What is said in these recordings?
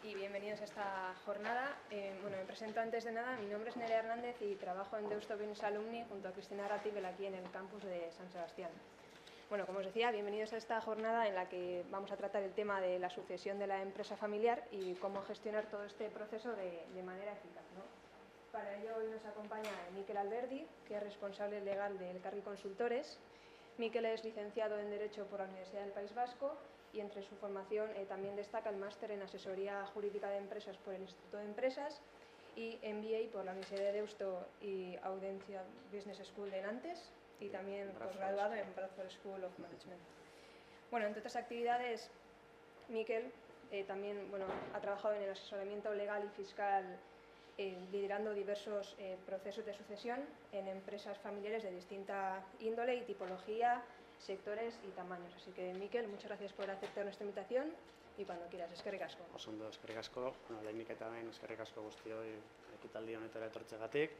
y bienvenidos a esta jornada. Me presento antes de nada, mi nombre es Nerea Hernández y trabajo en Deusto Business Alumni junto a Cristina Ratibel aquí en el campus de San Sebastián. Como os decía, bienvenidos a esta jornada en la que vamos a tratar el tema de la sucesión de la empresa familiar y cómo gestionar todo este proceso de manera eficaz, ¿no? Para ello hoy nos acompaña Mikel Alberdi, que es responsable legal de Elkarri Consultores. Mikel es licenciado en Derecho por la Universidad del País Vasco y entre su formación también destaca el máster en Asesoría Jurídica de Empresas por el Instituto de Empresas y MBA por la Universidad de Deusto y Audencia Business School de Nantes y también posgraduado en Bradford School of Management. Entre otras actividades, Mikel también ha trabajado en el asesoramiento legal y fiscal liderando diversos procesos de sucesión en empresas familiares de distinta índole y tipología, sectores y tamaños. Así que, Mikel, muchas gracias por aceptar nuestra invitación y cuando quieras, eskerrik asko. Oso ondo, eskerrik asko. Lehenik eta behin eskerrik asko guztioi ekitaldi honetara etortzegatik.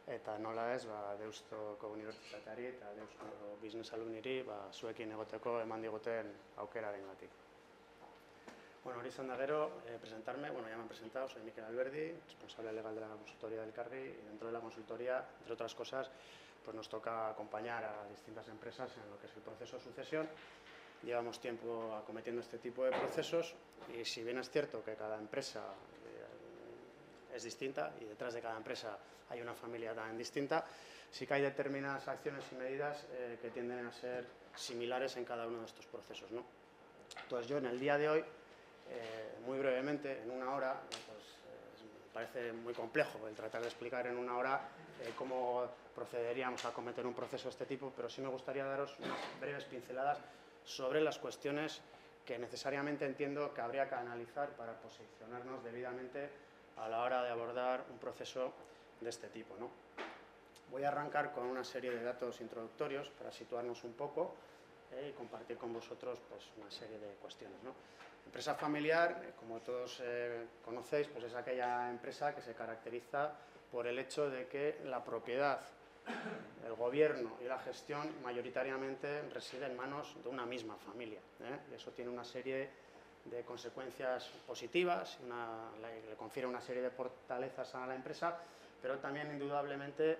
Eta nola ez, Deustoko Unibertsitateari eta Deusto Business Alumniri zuekin egoteko eman diguten aukerarengatik. Hori izan da gero, presentarme, ya me han presentado, soy Mikel Alberdi, responsable legal de la consultoría del Elkarri, y dentro de la consultoría, entre otras cosas, pues nos toca acompañar a distintas empresas en lo que es el proceso de sucesión. Llevamos tiempo acometiendo este tipo de procesos y si bien es cierto que cada empresa es distinta y detrás de cada empresa hay una familia también distinta, sí que hay determinadas acciones y medidas que tienden a ser similares en cada uno de estos procesos, ¿no? Entonces yo en el día de hoy, muy brevemente, en una hora, me parece muy complejo el tratar de explicar en una hora cómo procederíamos a acometer un proceso de este tipo, pero sí me gustaría daros unas breves pinceladas sobre las cuestiones que necesariamente entiendo que habría que analizar para posicionarnos debidamente a la hora de abordar un proceso de este tipo, ¿no? Voy a arrancar con una serie de datos introductorios para situarnos un poco y compartir con vosotros una serie de cuestiones, ¿no? Empresa familiar, como todos conocéis, es aquella empresa que se caracteriza por el hecho de que la propiedad, el gobierno y la gestión mayoritariamente reside en manos de una misma familia, y eso tiene una serie de consecuencias positivas, le confiere una serie de fortalezas a la empresa, pero también indudablemente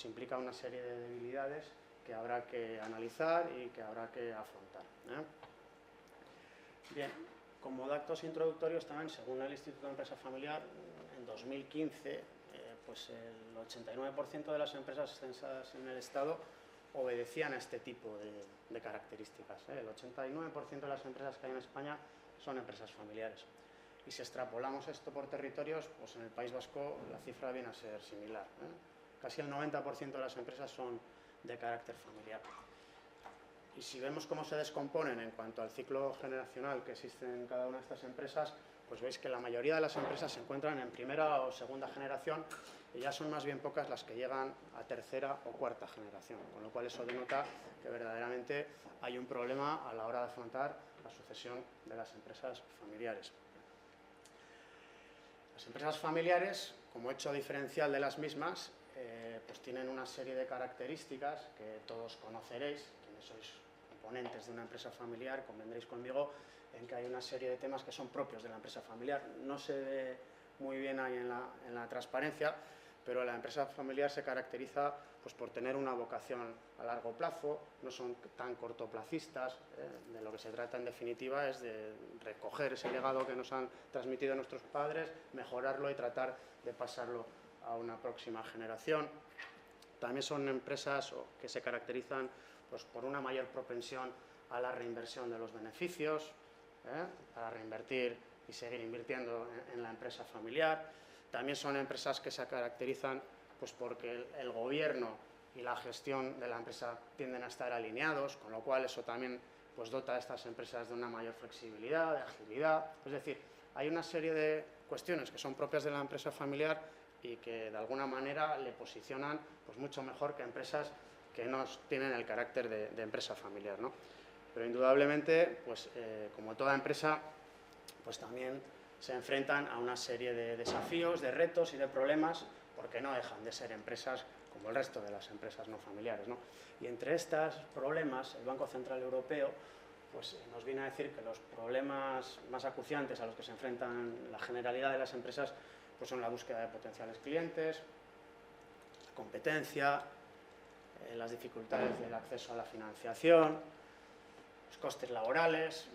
implica una serie de debilidades que habrá que analizar y que habrá que afrontar. Bien, como datos introductorios también, según el Instituto de Empresa Familiar, en 2015 el 89% de las empresas extensas en el Estado obedecían a este tipo de características. El 89% de las empresas que hay en España son empresas familiares. Y si extrapolamos esto por territorios, en el País Vasco la cifra viene a ser similar. Casi el 90% de las empresas son de carácter familiar. Y si vemos cómo se descomponen en cuanto al ciclo generacional que existe en cada una de estas empresas, veis que la mayoría de las empresas se encuentran en primera o segunda generación y ya son más bien pocas las que llegan a tercera o cuarta generación, con lo cual eso denota que verdaderamente hay un problema a la hora de afrontar la sucesión de las empresas familiares. Las empresas familiares, como hecho diferencial de las mismas, tienen una serie de características que todos conoceréis, quienes sois componentes de una empresa familiar, convendréis conmigo en que hay una serie de temas que son propios de la empresa familiar. No se ve muy bien ahí en la transparencia, pero la empresa familiar se caracteriza por tener una vocación a largo plazo, no son tan cortoplacistas, de lo que se trata en definitiva es de recoger ese legado que nos han transmitido nuestros padres, mejorarlo y tratar de pasarlo a una próxima generación. También son empresas que se caracterizan por una mayor propensión a la reinversión de los beneficios, para reinvertir y seguir invirtiendo en la empresa familiar. También son empresas que se caracterizan porque el gobierno y la gestión de la empresa tienden a estar alineados, con lo cual eso también dota a estas empresas de una mayor flexibilidad, de agilidad. Es decir, hay una serie de cuestiones que son propias de la empresa familiar y que de alguna manera le posicionan mucho mejor que empresas que no tienen el carácter de empresa familiar, ¿no? Pero indudablemente, como toda empresa, también se enfrentan a una serie de desafíos, de retos y de problemas, porque no dejan de ser empresas como el resto de las empresas no familiares, ¿no? Y entre estos problemas, el Banco Central Europeo pues nos viene a decir que los problemas más acuciantes a los que se enfrentan la generalidad de las empresas pues son la búsqueda de potenciales clientes, la competencia, las dificultades del acceso a la financiación, los costes laborales,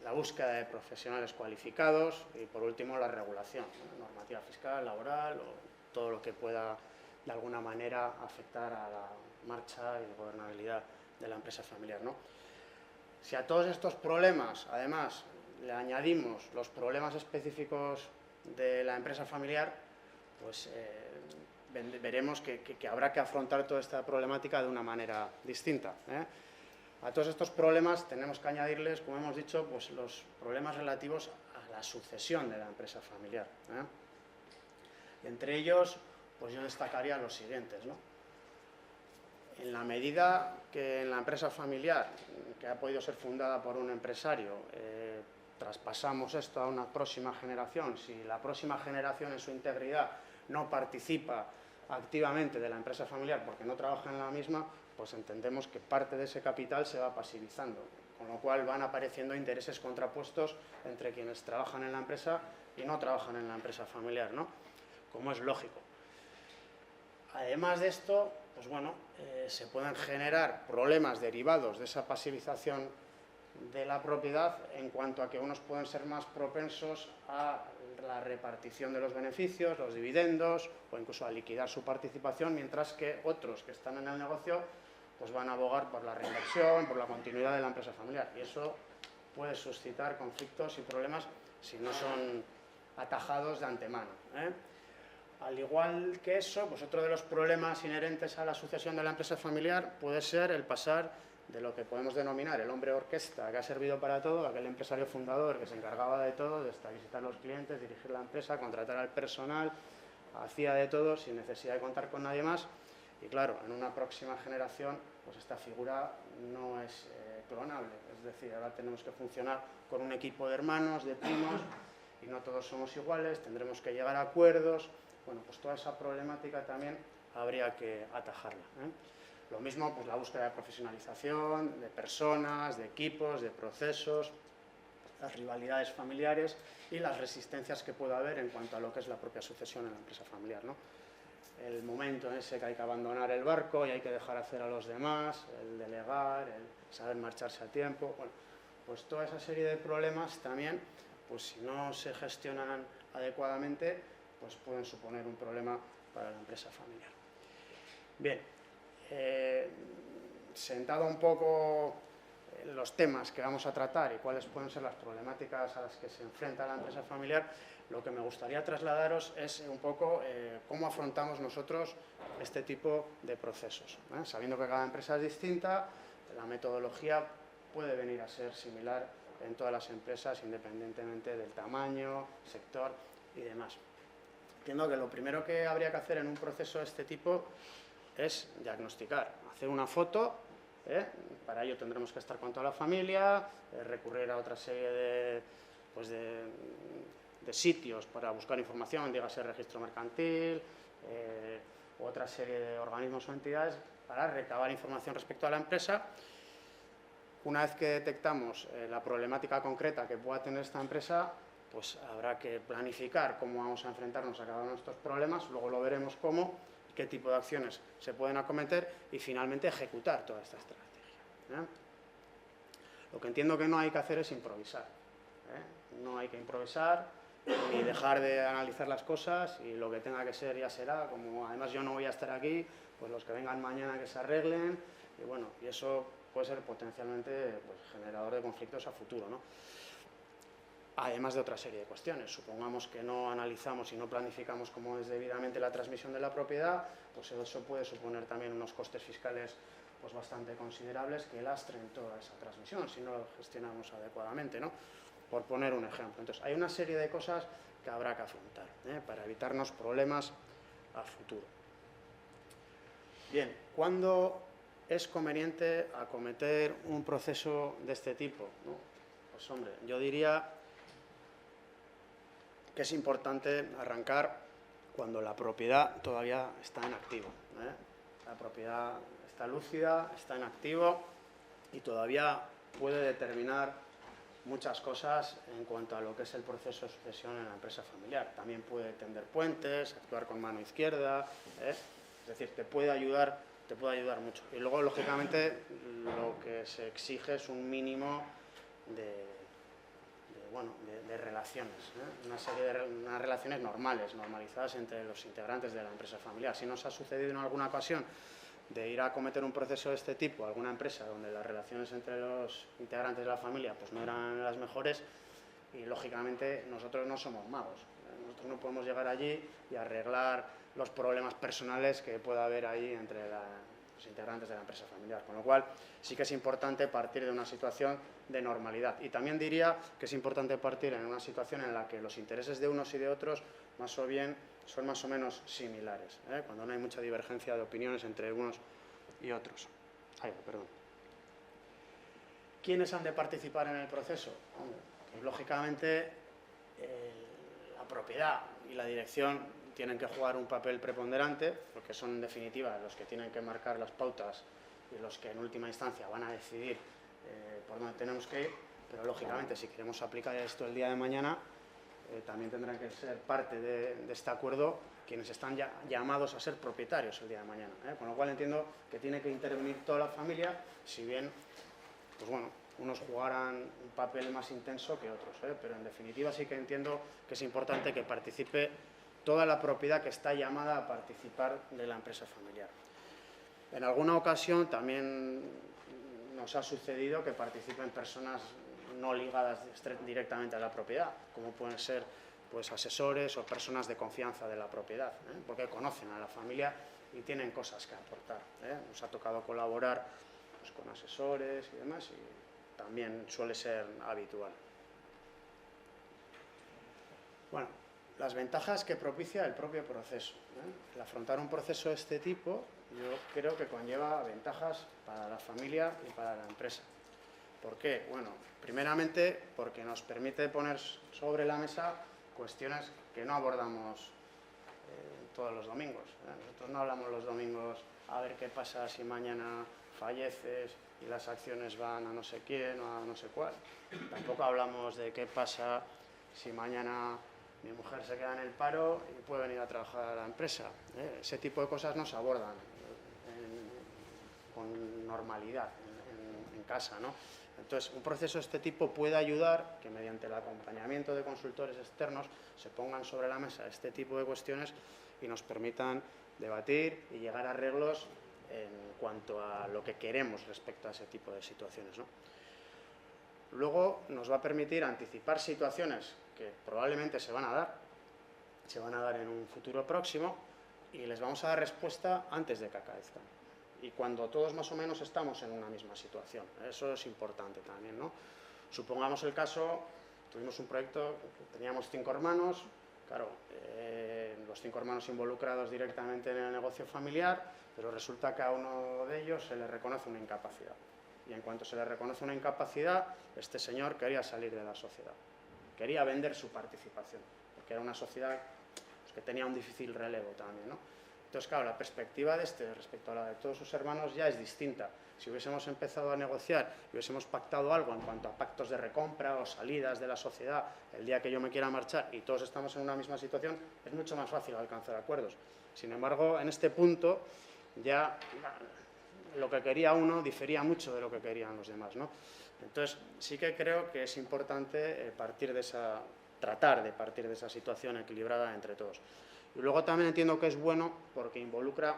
la búsqueda de profesionales cualificados y, por último, la regulación, ¿no? Normativa fiscal, laboral o todo lo que pueda, de alguna manera, afectar a la marcha y gobernabilidad de la empresa familiar, ¿no? Si a todos estos problemas, además, le añadimos los problemas específicos de la empresa familiar, pues veremos que habrá que afrontar toda esta problemática de una manera distinta, ¿eh? A todos estos problemas tenemos que añadirles, como hemos dicho, pues los problemas relativos a la sucesión de la empresa familiar, ¿eh? Entre ellos, pues yo destacaría los siguientes, ¿no? En la medida que en la empresa familiar, que ha podido ser fundada por un empresario, traspasamos esto a una próxima generación, si la próxima generación en su integridad no participa activamente de la empresa familiar porque no trabaja en la misma, pues entendemos que parte de ese capital se va pasivizando, con lo cual van apareciendo intereses contrapuestos entre quienes trabajan en la empresa y no trabajan en la empresa familiar, ¿no? Como es lógico. Además de esto, pues bueno, se pueden generar problemas derivados de esa pasivización de la propiedad en cuanto a que unos pueden ser más propensos a la repartición de los beneficios, los dividendos o incluso a liquidar su participación, mientras que otros que están en el negocio pues van a abogar por la reinversión, por la continuidad de la empresa familiar, y eso puede suscitar conflictos y problemas si no son atajados de antemano, ¿eh? Al igual que eso, pues otro de los problemas inherentes a la sucesión de la empresa familiar puede ser el pasar de lo que podemos denominar el hombre orquesta, que ha servido para todo, aquel empresario fundador que se encargaba de todo, de visitar a los clientes, dirigir la empresa, contratar al personal, hacía de todo sin necesidad de contar con nadie más. Y claro, en una próxima generación, pues esta figura no es clonable, es decir, ahora tenemos que funcionar con un equipo de hermanos, de primos, y no todos somos iguales, tendremos que llegar a acuerdos. Bueno, pues toda esa problemática también habría que atajarla, ¿eh? Lo mismo, pues la búsqueda de profesionalización, de personas, de equipos, de procesos, las rivalidades familiares y las resistencias que pueda haber en cuanto a lo que es la propia sucesión en la empresa familiar, ¿no? El momento en ese que hay que abandonar el barco y hay que dejar hacer a los demás, el delegar, el saber marcharse a tiempo, bueno, pues toda esa serie de problemas también, pues si no se gestionan adecuadamente, pues pueden suponer un problema para la empresa familiar. Bien, sentado un poco los temas que vamos a tratar y cuáles pueden ser las problemáticas a las que se enfrenta la empresa familiar, lo que me gustaría trasladaros es un poco cómo afrontamos nosotros este tipo de procesos, ¿eh? Sabiendo que cada empresa es distinta, la metodología puede venir a ser similar en todas las empresas, independientemente del tamaño, sector y demás. Entiendo que lo primero que habría que hacer en un proceso de este tipo es diagnosticar, hacer una foto, para ello tendremos que estar con toda la familia, recurrir a otra serie de sitios para buscar información, dígase registro mercantil, otra serie de organismos o entidades para recabar información respecto a la empresa. Una vez que detectamos la problemática concreta que pueda tener esta empresa, pues habrá que planificar cómo vamos a enfrentarnos a cada uno de estos problemas, luego lo veremos cómo, qué tipo de acciones se pueden acometer y finalmente ejecutar toda esta estrategia, ¿eh? Lo que entiendo que no hay que hacer es improvisar, ¿eh? No hay que improvisar ni dejar de analizar las cosas y lo que tenga que ser ya será, como además yo no voy a estar aquí, pues los que vengan mañana que se arreglen y bueno, y eso puede ser potencialmente pues, generador de conflictos a futuro, ¿no? Además de otra serie de cuestiones. Supongamos que no analizamos y no planificamos como es debidamente la transmisión de la propiedad, pues eso puede suponer también unos costes fiscales pues bastante considerables que lastren toda esa transmisión si no lo gestionamos adecuadamente, ¿no? Por poner un ejemplo. Entonces, hay una serie de cosas que habrá que afrontar, ¿eh? Para evitarnos problemas a futuro. Bien, ¿cuándo es conveniente acometer un proceso de este tipo, ¿no? Pues hombre, yo diría que es importante arrancar cuando la propiedad todavía está en activo, ¿eh? La propiedad está lúcida, está en activo y todavía puede determinar muchas cosas en cuanto a lo que es el proceso de sucesión en la empresa familiar. También puede tender puentes, actuar con mano izquierda, es decir, te puede ayudar mucho. Y luego, lógicamente, lo que se exige es un mínimo de relaciones, una serie de unas relaciones normalizadas entre los integrantes de la empresa familiar. Si nos ha sucedido en alguna ocasión de ir a cometer un proceso de este tipo a alguna empresa donde las relaciones entre los integrantes de la familia pues no eran las mejores, y lógicamente nosotros no somos magos, nosotros no podemos llegar allí y arreglar los problemas personales que pueda haber ahí entre los integrantes de la empresa familiar, con lo cual sí que es importante partir de una situación de normalidad. Y también diría que es importante partir en una situación en la que los intereses de unos y de otros son más o menos similares, cuando no hay mucha divergencia de opiniones entre unos y otros. ¿Quiénes han de participar en el proceso? Pues, lógicamente, la propiedad y la dirección tienen que jugar un papel preponderante, porque son en definitiva los que tienen que marcar las pautas y los que en última instancia van a decidir por dónde tenemos que ir, pero lógicamente si queremos aplicar esto el día de mañana, también tendrán que ser parte de este acuerdo quienes están llamados a ser propietarios el día de mañana, con lo cual entiendo que tiene que intervenir toda la familia, si bien, pues bueno, unos jugarán un papel más intenso que otros, pero en definitiva sí que entiendo que es importante que participe toda la propiedad que está llamada a participar de la empresa familiar. En alguna ocasión también nos ha sucedido que participen personas no ligadas directamente a la propiedad, como pueden ser pues, asesores o personas de confianza de la propiedad, porque conocen a la familia y tienen cosas que aportar. Nos ha tocado colaborar pues, con asesores y demás, y también suele ser habitual. Bueno, las ventajas que propicia el propio proceso. El afrontar un proceso de este tipo, yo creo que conlleva ventajas para la familia y para la empresa. ¿Por qué? Bueno, primeramente porque nos permite poner sobre la mesa cuestiones que no abordamos todos los domingos. Nosotros no hablamos los domingos a ver qué pasa si mañana falleces y las acciones van a no sé quién o a no sé cuál. Tampoco hablamos de qué pasa si mañana mi mujer se queda en el paro y puede venir a trabajar a la empresa. Ese tipo de cosas no se abordan con normalidad en casa, ¿no? Entonces, un proceso de este tipo puede ayudar que mediante el acompañamiento de consultores externos se pongan sobre la mesa este tipo de cuestiones y nos permitan debatir y llegar a arreglos en cuanto a lo que queremos respecto a ese tipo de situaciones, ¿no? Luego nos va a permitir anticipar situaciones que probablemente se van a dar en un futuro próximo, y les vamos a dar respuesta antes de que acaezcan. Y cuando todos más o menos estamos en una misma situación. Eso es importante también, ¿no? Supongamos el caso, tuvimos un proyecto, teníamos 5 hermanos, claro, los 5 hermanos involucrados directamente en el negocio familiar, pero resulta que a uno de ellos se le reconoce una incapacidad. Y en cuanto se le reconoce una incapacidad, este señor quería salir de la sociedad, quería vender su participación, porque era una sociedad pues, que tenía un difícil relevo también, ¿no? Entonces, claro, la perspectiva de este respecto a la de todos sus hermanos ya es distinta. Si hubiésemos empezado a negociar y hubiésemos pactado algo en cuanto a pactos de recompra o salidas de la sociedad el día que yo me quiera marchar y todos estamos en una misma situación, es mucho más fácil alcanzar acuerdos. Sin embargo, en este punto ya lo que quería uno difería mucho de lo que querían los demás, ¿no? Entonces, sí que creo que es importante tratar de partir de esa situación equilibrada entre todos. Y luego también entiendo que es bueno porque involucra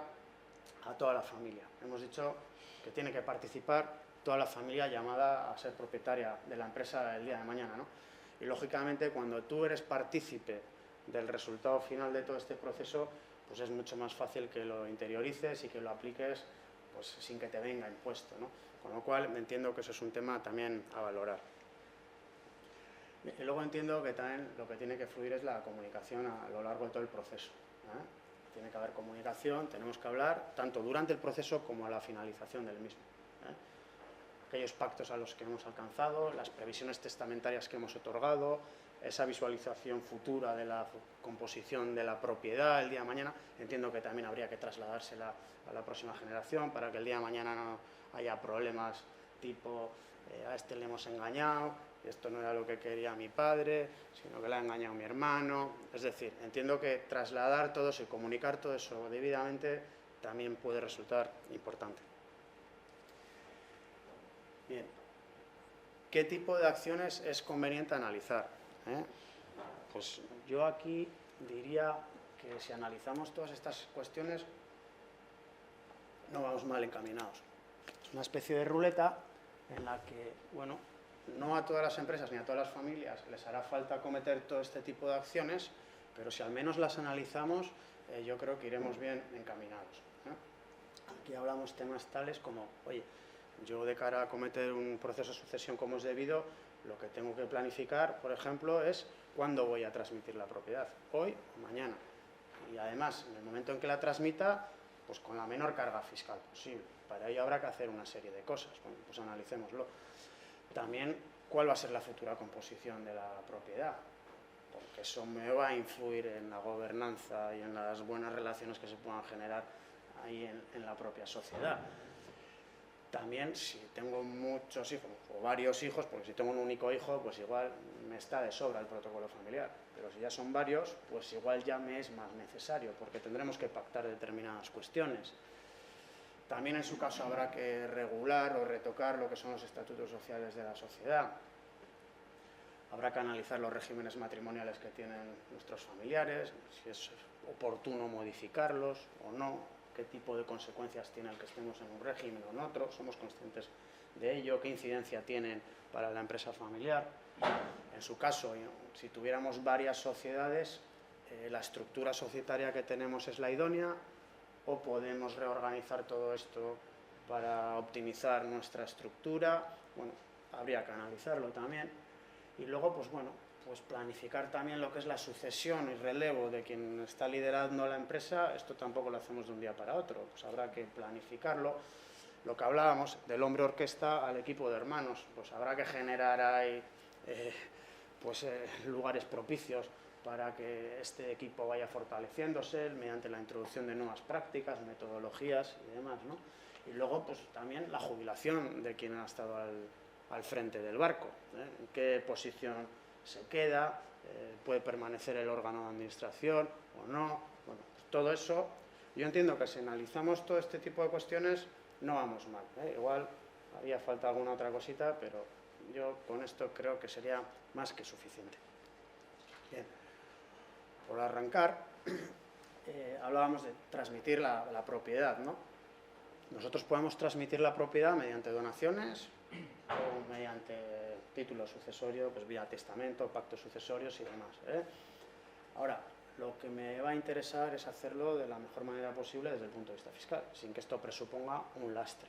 a toda la familia. Hemos dicho que tiene que participar toda la familia llamada a ser propietaria de la empresa el día de mañana, ¿no? Y lógicamente cuando tú eres partícipe del resultado final de todo este proceso, pues es mucho más fácil que lo interiorices y que lo apliques pues, sin que te venga impuesto, ¿no? Con lo cual entiendo que eso es un tema también a valorar. Y luego entiendo que también lo que tiene que fluir es la comunicación a lo largo de todo el proceso, Tiene que haber comunicación, tenemos que hablar tanto durante el proceso como a la finalización del mismo, Aquellos pactos a los que hemos alcanzado, las previsiones testamentarias que hemos otorgado, esa visualización futura de la composición de la propiedad el día de mañana, entiendo que también habría que trasladársela a la próxima generación para que el día de mañana no haya problemas tipo a este le hemos engañado, esto no era lo que quería mi padre, sino que le ha engañado mi hermano. Es decir, entiendo que trasladar todo eso y comunicar todo eso debidamente también puede resultar importante. Bien, ¿qué tipo de acciones es conveniente analizar? Pues yo aquí diría que si analizamos todas estas cuestiones no vamos mal encaminados. Es una especie de ruleta en la que, bueno, no a todas las empresas ni a todas las familias les hará falta cometer todo este tipo de acciones, pero si al menos las analizamos, yo creo que iremos bien encaminados. Aquí hablamos temas tales como, oye, yo de cara a cometer un proceso de sucesión como es debido, lo que tengo que planificar, por ejemplo, es cuándo voy a transmitir la propiedad, hoy o mañana. Y además, en el momento en que la transmita, pues con la menor carga fiscal posible. Para ello habrá que hacer una serie de cosas. Bueno, pues analicémoslo. También, ¿cuál va a ser la futura composición de la propiedad? Porque eso me va a influir en la gobernanza y en las buenas relaciones que se puedan generar ahí en la propia sociedad. También, si tengo muchos hijos o varios hijos, porque si tengo un único hijo, pues igual me está de sobra el protocolo familiar. Pero si ya son varios, pues igual ya me es más necesario, porque tendremos que pactar determinadas cuestiones. También en su caso habrá que regular o retocar lo que son los estatutos sociales de la sociedad. Habrá que analizar los regímenes matrimoniales que tienen nuestros familiares, si es oportuno modificarlos o no, qué tipo de consecuencias tiene el que estemos en un régimen o en otro, somos conscientes de ello, qué incidencia tienen para la empresa familiar. En su caso, si tuviéramos varias sociedades, la estructura societaria que tenemos es la idónea, o podemos reorganizar todo esto para optimizar nuestra estructura. Bueno, habría que analizarlo también. Y luego, pues bueno, pues planificar también lo que es la sucesión y relevo de quien está liderando la empresa. Esto tampoco lo hacemos de un día para otro, pues habrá que planificarlo. Lo que hablábamos del hombre orquesta al equipo de hermanos, pues habrá que generar ahí lugares propicios para que este equipo vaya fortaleciéndose mediante la introducción de nuevas prácticas, metodologías y demás, ¿no? Y luego, pues también la jubilación de quien ha estado al frente del barco, en qué posición se queda, puede permanecer el órgano de administración o no. Bueno, pues todo eso, yo entiendo que si analizamos todo este tipo de cuestiones no vamos mal, igual haría falta alguna otra cosita, pero yo con esto creo que sería más que suficiente. Bien, por arrancar, hablábamos de transmitir la propiedad, ¿no? Nosotros podemos transmitir la propiedad mediante donaciones o mediante título sucesorio, pues vía testamento, pactos sucesorios y demás. Ahora, lo que me va a interesar es hacerlo de la mejor manera posible desde el punto de vista fiscal, sin que esto presuponga un lastre.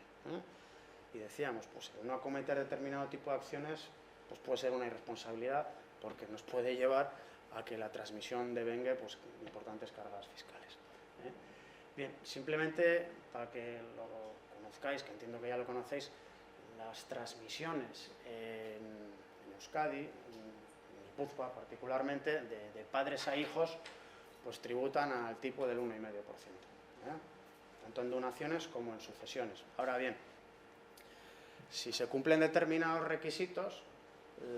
Y decíamos, pues el no acometer determinado tipo de acciones pues puede ser una irresponsabilidad porque nos puede llevar a que la transmisión devengue pues, importantes cargas fiscales. Bien, simplemente para que lo conozcáis, que entiendo que ya lo conocéis, las transmisiones en Euskadi, en Guipúzcoa particularmente, de padres a hijos, pues tributan al tipo del 1,5%, tanto en donaciones como en sucesiones. Ahora bien, si se cumplen determinados requisitos,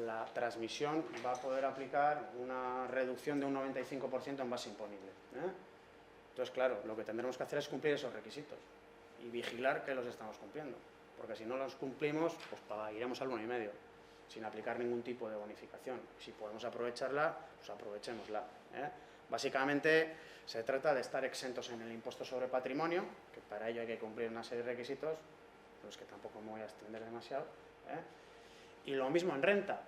la transmisión va a poder aplicar una reducción de un 95% en base imponible. Entonces, claro, lo que tendremos que hacer es cumplir esos requisitos y vigilar que los estamos cumpliendo, porque si no los cumplimos, pues iremos al 1,5%, sin aplicar ningún tipo de bonificación. Si podemos aprovecharla, pues aprovechémosla. Básicamente, se trata de estar exentos en el impuesto sobre patrimonio, que para ello hay que cumplir una serie de requisitos, los que tampoco me voy a extender demasiado. Y lo mismo en renta.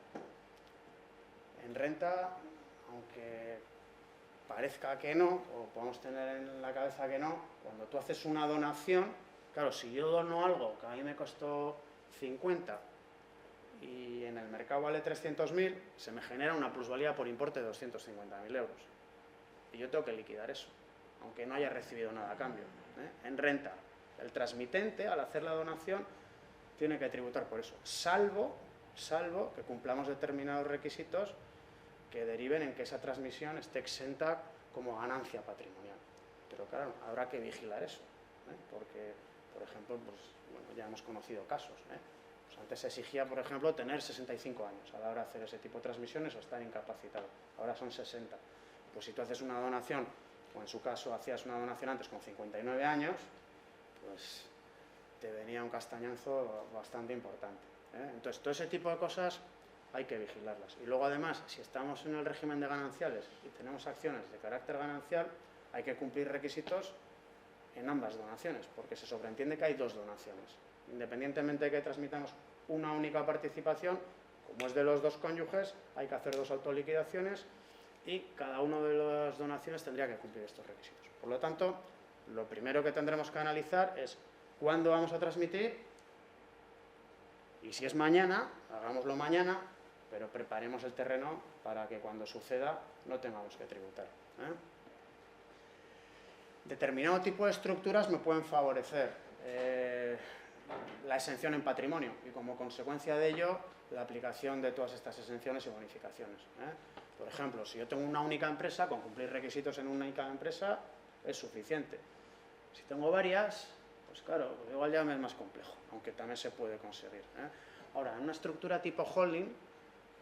En renta, aunque parezca que no, o podemos tener en la cabeza que no, cuando tú haces una donación, claro, si yo dono algo que a mí me costó 50 y en el mercado vale 300.000, se me genera una plusvalía por importe de 250.000 euros. Y yo tengo que liquidar eso, aunque no haya recibido nada a cambio. En renta, el transmitente, al hacer la donación, tiene que tributar por eso, salvo que cumplamos determinados requisitos que deriven en que esa transmisión esté exenta como ganancia patrimonial. Pero claro, habrá que vigilar eso, porque, por ejemplo, pues, bueno, ya hemos conocido casos. Pues antes se exigía, por ejemplo, tener 65 años a la hora de hacer ese tipo de transmisiones o estar incapacitado. Ahora son 60. Pues si tú haces una donación, o en su caso hacías una donación antes con 59 años, pues te venía un castañazo bastante importante, ¿eh? Entonces, todo ese tipo de cosas hay que vigilarlas. Y luego, además, si estamos en el régimen de gananciales y tenemos acciones de carácter ganancial, hay que cumplir requisitos en ambas donaciones, porque se sobreentiende que hay dos donaciones. Independientemente de que transmitamos una única participación, como es de los dos cónyuges, hay que hacer dos autoliquidaciones y cada una de las donaciones tendría que cumplir estos requisitos. Por lo tanto, lo primero que tendremos que analizar es cuándo vamos a transmitir y si es mañana, hagámoslo mañana, pero preparemos el terreno para que cuando suceda no tengamos que tributar, ¿eh? Determinado tipo de estructuras me pueden favorecer la exención en patrimonio y como consecuencia de ello la aplicación de todas estas exenciones y bonificaciones, ¿eh? Por ejemplo, si yo tengo una única empresa, con cumplir requisitos en una única empresa es suficiente. Si tengo varias, pues claro, igual ya me es más complejo, aunque también se puede conseguir, ¿eh? Ahora, en una estructura tipo holding,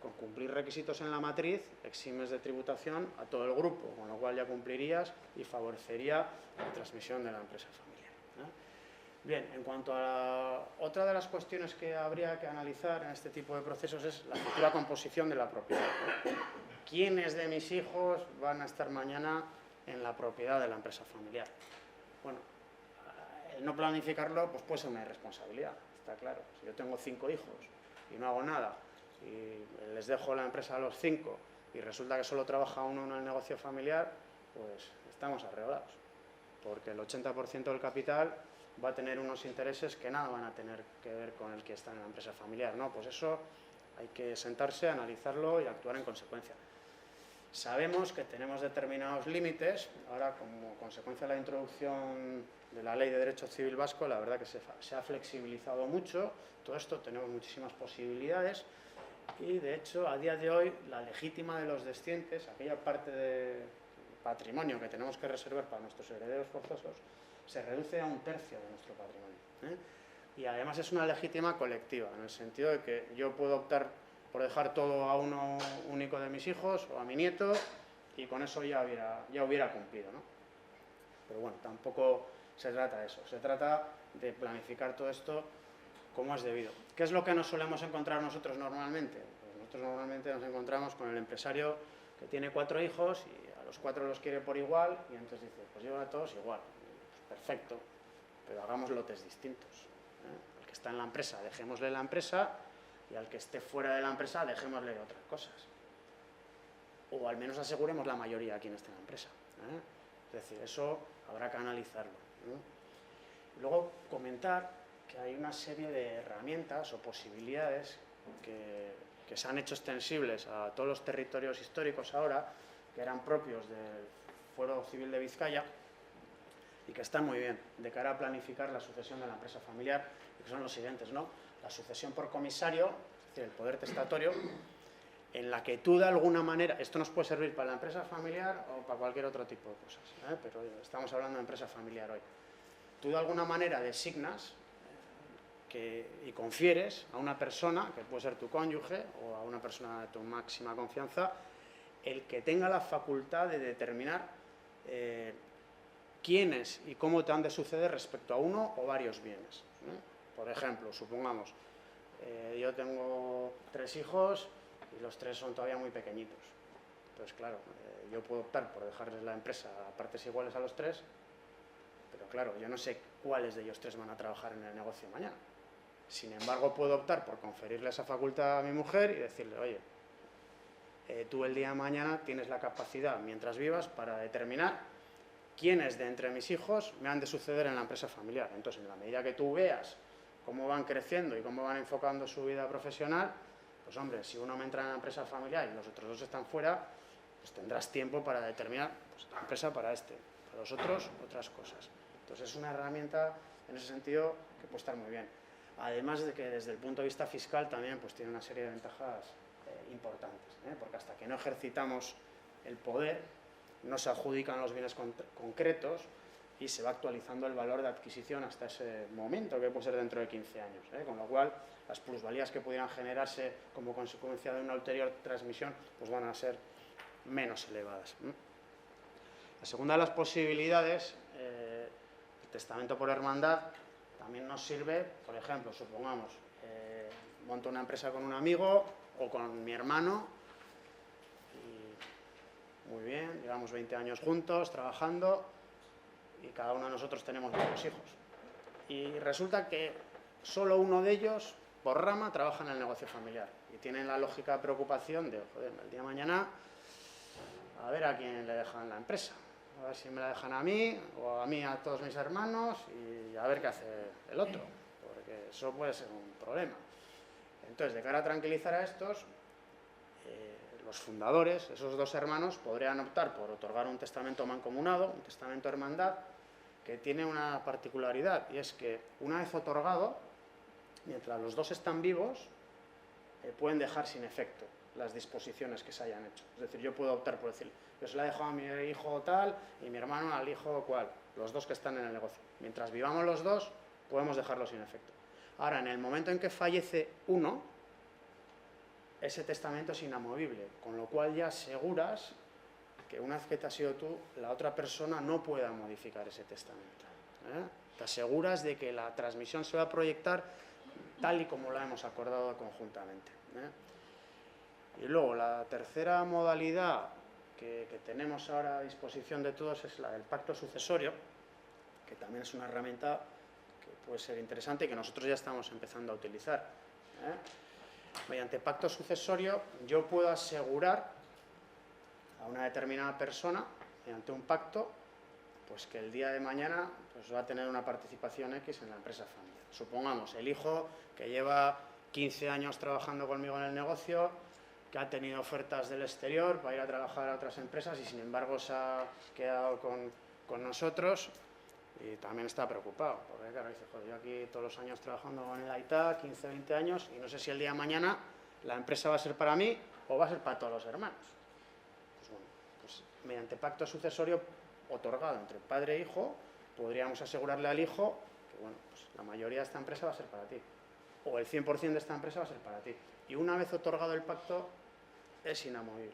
con cumplir requisitos en la matriz, eximes de tributación a todo el grupo, con lo cual ya cumplirías y favorecería la transmisión de la empresa familiar, ¿eh? Bien, en cuanto a otra de las cuestiones que habría que analizar en este tipo de procesos es la futura composición de la propiedad, ¿eh? ¿Quiénes de mis hijos van a estar mañana en la propiedad de la empresa familiar? Bueno, el no planificarlo pues puede ser una irresponsabilidad, está claro. Si yo tengo 5 hijos y no hago nada y les dejo la empresa a los 5 y resulta que solo trabaja uno en el negocio familiar, pues estamos arreglados, porque el 80% del capital va a tener unos intereses que nada van a tener que ver con el que está en la empresa familiar, ¿no? Pues eso hay que sentarse, analizarlo y actuar en consecuencia. Sabemos que tenemos determinados límites, ahora como consecuencia de la introducción de la Ley de Derecho Civil Vasco, la verdad que se ha flexibilizado mucho todo esto, tenemos muchísimas posibilidades y de hecho a día de hoy la legítima de los descientes, aquella parte de patrimonio que tenemos que reservar para nuestros herederos forzosos, se reduce a 1/3 de nuestro patrimonio, ¿eh? Y además es una legítima colectiva, en el sentido de que yo puedo optar por dejar todo a uno único de mis hijos o a mi nieto y con eso ya hubiera cumplido, ¿no? Pero bueno, tampoco se trata de eso, se trata de planificar todo esto como es debido. ¿Qué es lo que nos solemos encontrar nosotros normalmente? Pues nosotros normalmente nos encontramos con el empresario que tiene 4 hijos y a los 4 los quiere por igual y entonces dice, pues yo a todos igual, pues perfecto, pero hagamos lotes distintos, ¿eh? Al que está en la empresa, dejémosle la empresa y al que esté fuera de la empresa, dejémosle otras cosas. O al menos aseguremos la mayoría a quien esté en la empresa, ¿eh? Es decir, eso habrá que analizarlo, ¿no? Luego, comentar que hay una serie de herramientas o posibilidades que se han hecho extensibles a todos los territorios históricos ahora, que eran propios del Fuero Civil de Vizcaya y que están muy bien de cara a planificar la sucesión de la empresa familiar, y que son los siguientes, ¿no? La sucesión por comisario, es decir, el poder testatorio, en la que tú de alguna manera, esto nos puede servir para la empresa familiar o para cualquier otro tipo de cosas, ¿eh? Pero estamos hablando de empresa familiar hoy. Tú de alguna manera designas y confieres a una persona, que puede ser tu cónyuge o a una persona de tu máxima confianza, el que tenga la facultad de determinar quiénes y cómo te han de suceder respecto a uno o varios bienes, ¿eh? Por ejemplo, supongamos, yo tengo 3 hijos y los 3 son todavía muy pequeñitos. Entonces, claro, yo puedo optar por dejarles la empresa a partes iguales a los 3, pero claro, yo no sé cuáles de ellos 3 van a trabajar en el negocio mañana. Sin embargo, puedo optar por conferirle esa facultad a mi mujer y decirle, oye, tú el día de mañana tienes la capacidad, mientras vivas, para determinar quiénes de entre mis hijos me han de suceder en la empresa familiar. Entonces, en la medida que tú veas cómo van creciendo y cómo van enfocando su vida profesional, pues hombre, si uno me entra en la empresa familiar y los otros 2 están fuera, pues tendrás tiempo para determinar pues, la empresa para para los otros otras cosas. Entonces es una herramienta en ese sentido que puede estar muy bien. Además de que desde el punto de vista fiscal también pues tiene una serie de ventajas importantes, porque hasta que no ejercitamos el poder, no se adjudican los bienes concretos y se va actualizando el valor de adquisición hasta ese momento, que puede ser dentro de 15 años, con lo cual las plusvalías que pudieran generarse como consecuencia de una ulterior transmisión pues van a ser menos elevadas. La segunda de las posibilidades, el testamento por hermandad, también nos sirve, por ejemplo, supongamos, monto una empresa con un amigo o con mi hermano, y muy bien, llevamos 20 años juntos, trabajando, y cada uno de nosotros tenemos varios hijos. Y resulta que solo uno de ellos, por rama, trabaja en el negocio familiar, y tienen la lógica preocupación de, joder, el día de mañana, a ver a quién le dejan la empresa. A ver si me la dejan a mí, o a mí a todos mis hermanos, y a ver qué hace el otro, porque eso puede ser un problema. Entonces, de cara a tranquilizar a estos, los fundadores, esos dos hermanos, podrían optar por otorgar un testamento mancomunado, un testamento hermandad, que tiene una particularidad, y es que una vez otorgado, mientras los dos están vivos, pueden dejar sin efecto las disposiciones que se hayan hecho. Es decir, yo puedo optar por decir, yo se la dejo a mi hijo tal y mi hermano al hijo cual, los dos que están en el negocio. Mientras vivamos los dos, podemos dejarlo sin efecto. Ahora, en el momento en que fallece uno, ese testamento es inamovible, con lo cual ya aseguras que una vez que te has ido tú, la otra persona no pueda modificar ese testamento. Te aseguras de que la transmisión se va a proyectar tal y como la hemos acordado conjuntamente. Y luego, la tercera modalidad que tenemos ahora a disposición de todos es la del pacto sucesorio, que también es una herramienta que puede ser interesante y que nosotros ya estamos empezando a utilizar. Mediante pacto sucesorio yo puedo asegurar a una determinada persona, mediante un pacto, pues que el día de mañana pues va a tener una participación X en la empresa familiar. Supongamos, el hijo que lleva 15 años trabajando conmigo en el negocio, que ha tenido ofertas del exterior para ir a trabajar a otras empresas y sin embargo se ha quedado con nosotros y también está preocupado, porque claro, dice, joder, yo aquí todos los años trabajando con el AITA, 15, 20 años, y no sé si el día de mañana la empresa va a ser para mí o va a ser para todos los hermanos. Pues bueno, pues mediante pacto sucesorio otorgado entre padre e hijo, podríamos asegurarle al hijo que bueno, pues la mayoría de esta empresa va a ser para ti, o el 100% de esta empresa va a ser para ti. Y una vez otorgado el pacto, es inamovible,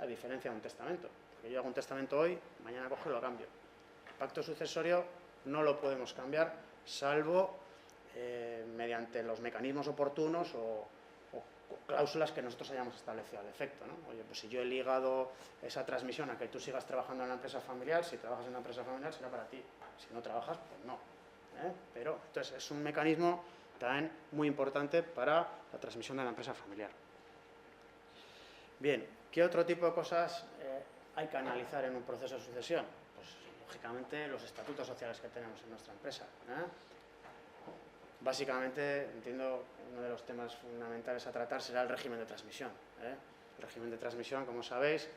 a diferencia de un testamento, porque yo hago un testamento hoy, mañana cojo y lo cambio. El pacto sucesorio no lo podemos cambiar, salvo mediante los mecanismos oportunos o cláusulas que nosotros hayamos establecido al efecto, ¿no? Oye, pues si yo he ligado esa transmisión a que tú sigas trabajando en la empresa familiar, si trabajas en una empresa familiar será para ti, si no trabajas, pues no. Pero entonces es un mecanismo también muy importante para la transmisión de la empresa familiar. Bien, ¿qué otro tipo de cosas hay que analizar en un proceso de sucesión? Pues lógicamente los estatutos sociales que tenemos en nuestra empresa. Básicamente, entiendo, uno de los temas fundamentales a tratar será el régimen de transmisión. El régimen de transmisión, como sabéis,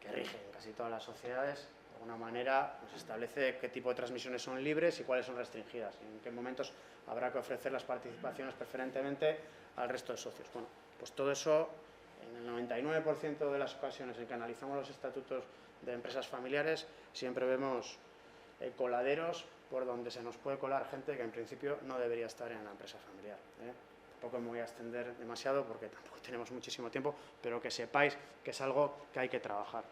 que rige en casi todas las sociedades, de alguna manera nos establece qué tipo de transmisiones son libres y cuáles son restringidas, y en qué momentos habrá que ofrecer las participaciones preferentemente al resto de socios. Bueno, pues todo eso, en el 99% de las ocasiones en que analizamos los estatutos de empresas familiares, siempre vemos coladeros por donde se nos puede colar gente que en principio no debería estar en la empresa familiar. Tampoco me voy a extender demasiado porque tampoco tenemos muchísimo tiempo, pero que sepáis que es algo que hay que trabajar.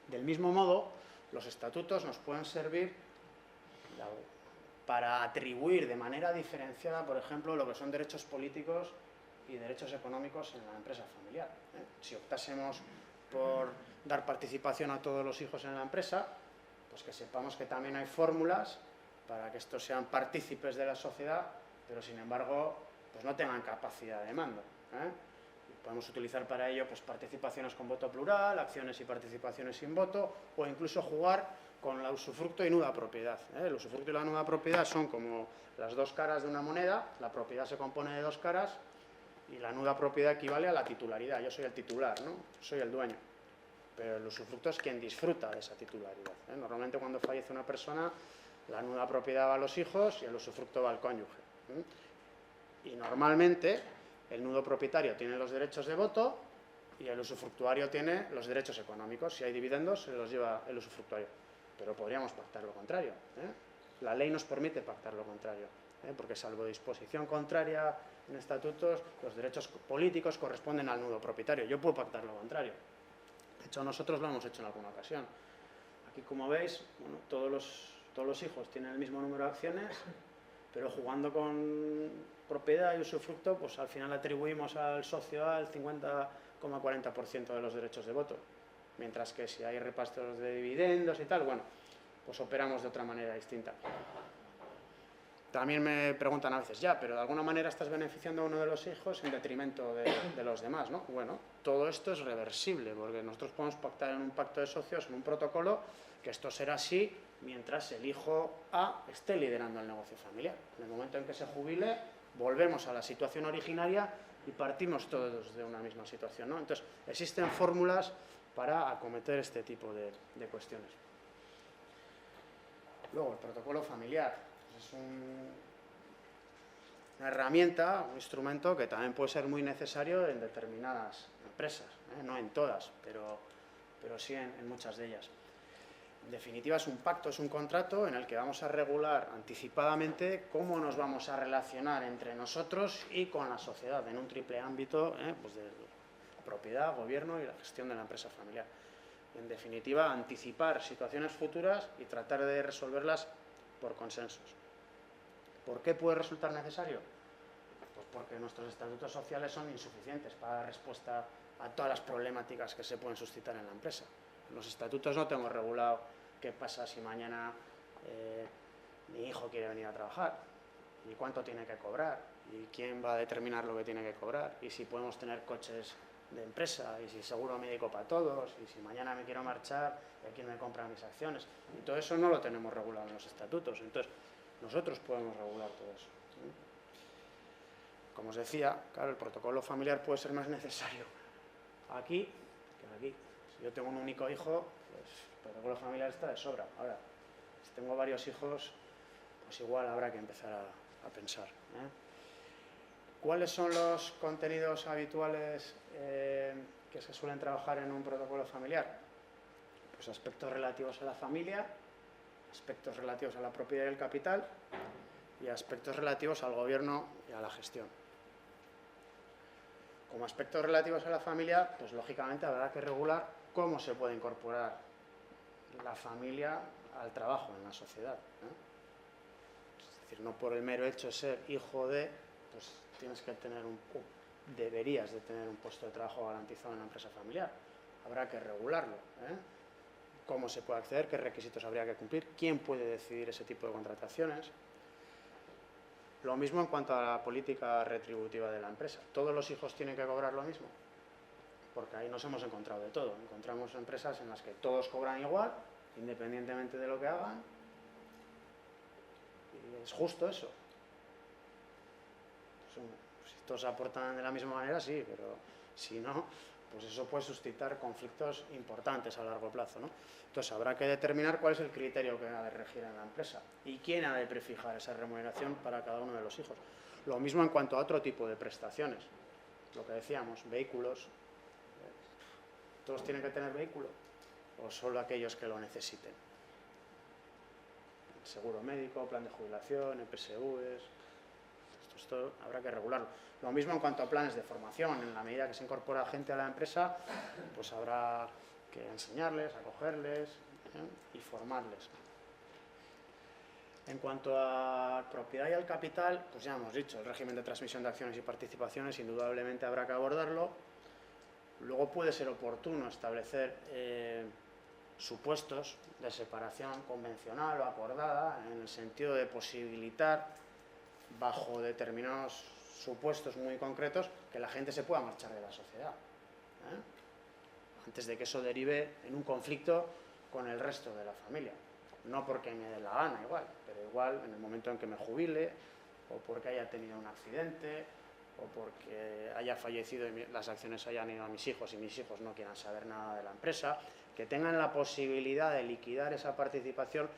Del mismo modo, los estatutos nos pueden servir para atribuir de manera diferenciada, por ejemplo, lo que son derechos políticos y derechos económicos en la empresa familiar. Si optásemos por dar participación a todos los hijos en la empresa, pues que sepamos que también hay fórmulas para que estos sean partícipes de la sociedad, pero sin embargo pues no tengan capacidad de mando. Y podemos utilizar para ello pues participaciones con voto plural, acciones y participaciones sin voto, o incluso jugar con la usufructo y nuda propiedad. El usufructo y la nuda propiedad son como las dos caras de una moneda, la propiedad se compone de dos caras y la nuda propiedad equivale a la titularidad. Yo soy el titular, ¿no? Soy el dueño. Pero el usufructo es quien disfruta de esa titularidad. Normalmente cuando fallece una persona, la nuda propiedad va a los hijos y el usufructo va al cónyuge. Y normalmente el nudo propietario tiene los derechos de voto y el usufructuario tiene los derechos económicos. Si hay dividendos, se los lleva el usufructuario. pero podríamos pactar lo contrario, ¿eh? La ley nos permite pactar lo contrario, porque salvo disposición contraria en estatutos, los derechos políticos corresponden al nudo propietario. Yo puedo pactar lo contrario. De hecho, nosotros lo hemos hecho en alguna ocasión. Aquí, como veis, bueno, todos los hijos tienen el mismo número de acciones, pero jugando con propiedad y usufructo, pues al final atribuimos al socio al 50,40% de los derechos de voto. Mientras que si hay repartos de dividendos y tal, bueno, pues operamos de otra manera distinta. También me preguntan a veces, ya, pero de alguna manera estás beneficiando a uno de los hijos en detrimento de los demás, ¿no? Bueno, todo esto es reversible, porque nosotros podemos pactar en un pacto de socios, en un protocolo, que esto será así mientras el hijo A esté liderando el negocio familiar. En el momento en que se jubile, volvemos a la situación originaria y partimos todos de una misma situación, ¿no? Entonces, existen fórmulas para acometer este tipo de cuestiones. Luego, el protocolo familiar. Es una herramienta, un instrumento que también puede ser muy necesario en determinadas empresas, no en todas, pero sí en muchas de ellas. En definitiva, es un pacto, es un contrato en el que vamos a regular anticipadamente cómo nos vamos a relacionar entre nosotros y con la sociedad en un triple ámbito, pues de propiedad, gobierno y la gestión de la empresa familiar. En definitiva, anticipar situaciones futuras y tratar de resolverlas por consensos. ¿Por qué puede resultar necesario? Pues porque nuestros estatutos sociales son insuficientes para dar respuesta a todas las problemáticas que se pueden suscitar en la empresa. En los estatutos no tengo regulado qué pasa si mañana mi hijo quiere venir a trabajar, y cuánto tiene que cobrar, y quién va a determinar lo que tiene que cobrar, y si podemos tener coches de empresa, y si seguro médico para todos, y si mañana me quiero marchar, ¿a quién me compra mis acciones? Y todo eso no lo tenemos regulado en los estatutos. Entonces, nosotros podemos regular todo eso. Como os decía, claro, el protocolo familiar puede ser más necesario aquí que aquí. Si yo tengo un único hijo, pues el protocolo familiar está de sobra. Ahora, si tengo varios hijos, pues igual habrá que empezar a pensar. ¿Cuáles son los contenidos habituales que se suelen trabajar en un protocolo familiar? Pues aspectos relativos a la familia, aspectos relativos a la propiedad y el capital y aspectos relativos al gobierno y a la gestión. Como aspectos relativos a la familia, pues lógicamente habrá que regular cómo se puede incorporar la familia al trabajo en la sociedad. Es decir, no por el mero hecho de ser hijo de, pues tienes que tener deberías de tener un puesto de trabajo garantizado en la empresa familiar. Habrá que regularlo. Cómo se puede acceder, qué requisitos habría que cumplir, quién puede decidir ese tipo de contrataciones. Lo mismo en cuanto a la política retributiva de la empresa. ¿Todos los hijos tienen que cobrar lo mismo? Porque ahí nos hemos encontrado de todo. Encontramos empresas en las que todos cobran igual, independientemente de lo que hagan. Y es justo eso. Si todos aportan de la misma manera, sí, pero si no, pues eso puede suscitar conflictos importantes a largo plazo, ¿no? Entonces habrá que determinar cuál es el criterio que ha de regir en la empresa y quién ha de prefijar esa remuneración para cada uno de los hijos. Lo mismo en cuanto a otro tipo de prestaciones. Lo que decíamos, vehículos. ¿Todos tienen que tener vehículo? ¿O solo aquellos que lo necesiten? Seguro médico, plan de jubilación, EPSVs. Esto habrá que regularlo. Lo mismo en cuanto a planes de formación. En la medida que se incorpora gente a la empresa, pues habrá que enseñarles, acogerles y formarles. En cuanto a propiedad y al capital, pues ya hemos dicho, el régimen de transmisión de acciones y participaciones indudablemente habrá que abordarlo. Luego puede ser oportuno establecer supuestos de separación convencional o acordada en el sentido de posibilitar, bajo determinados supuestos muy concretos, que la gente se pueda marchar de la sociedad, antes de que eso derive en un conflicto con el resto de la familia. No porque me dé la gana igual, pero igual en el momento en que me jubile, o porque haya tenido un accidente, o porque haya fallecido y las acciones hayan ido a mis hijos y mis hijos no quieran saber nada de la empresa, que tengan la posibilidad de liquidar esa participación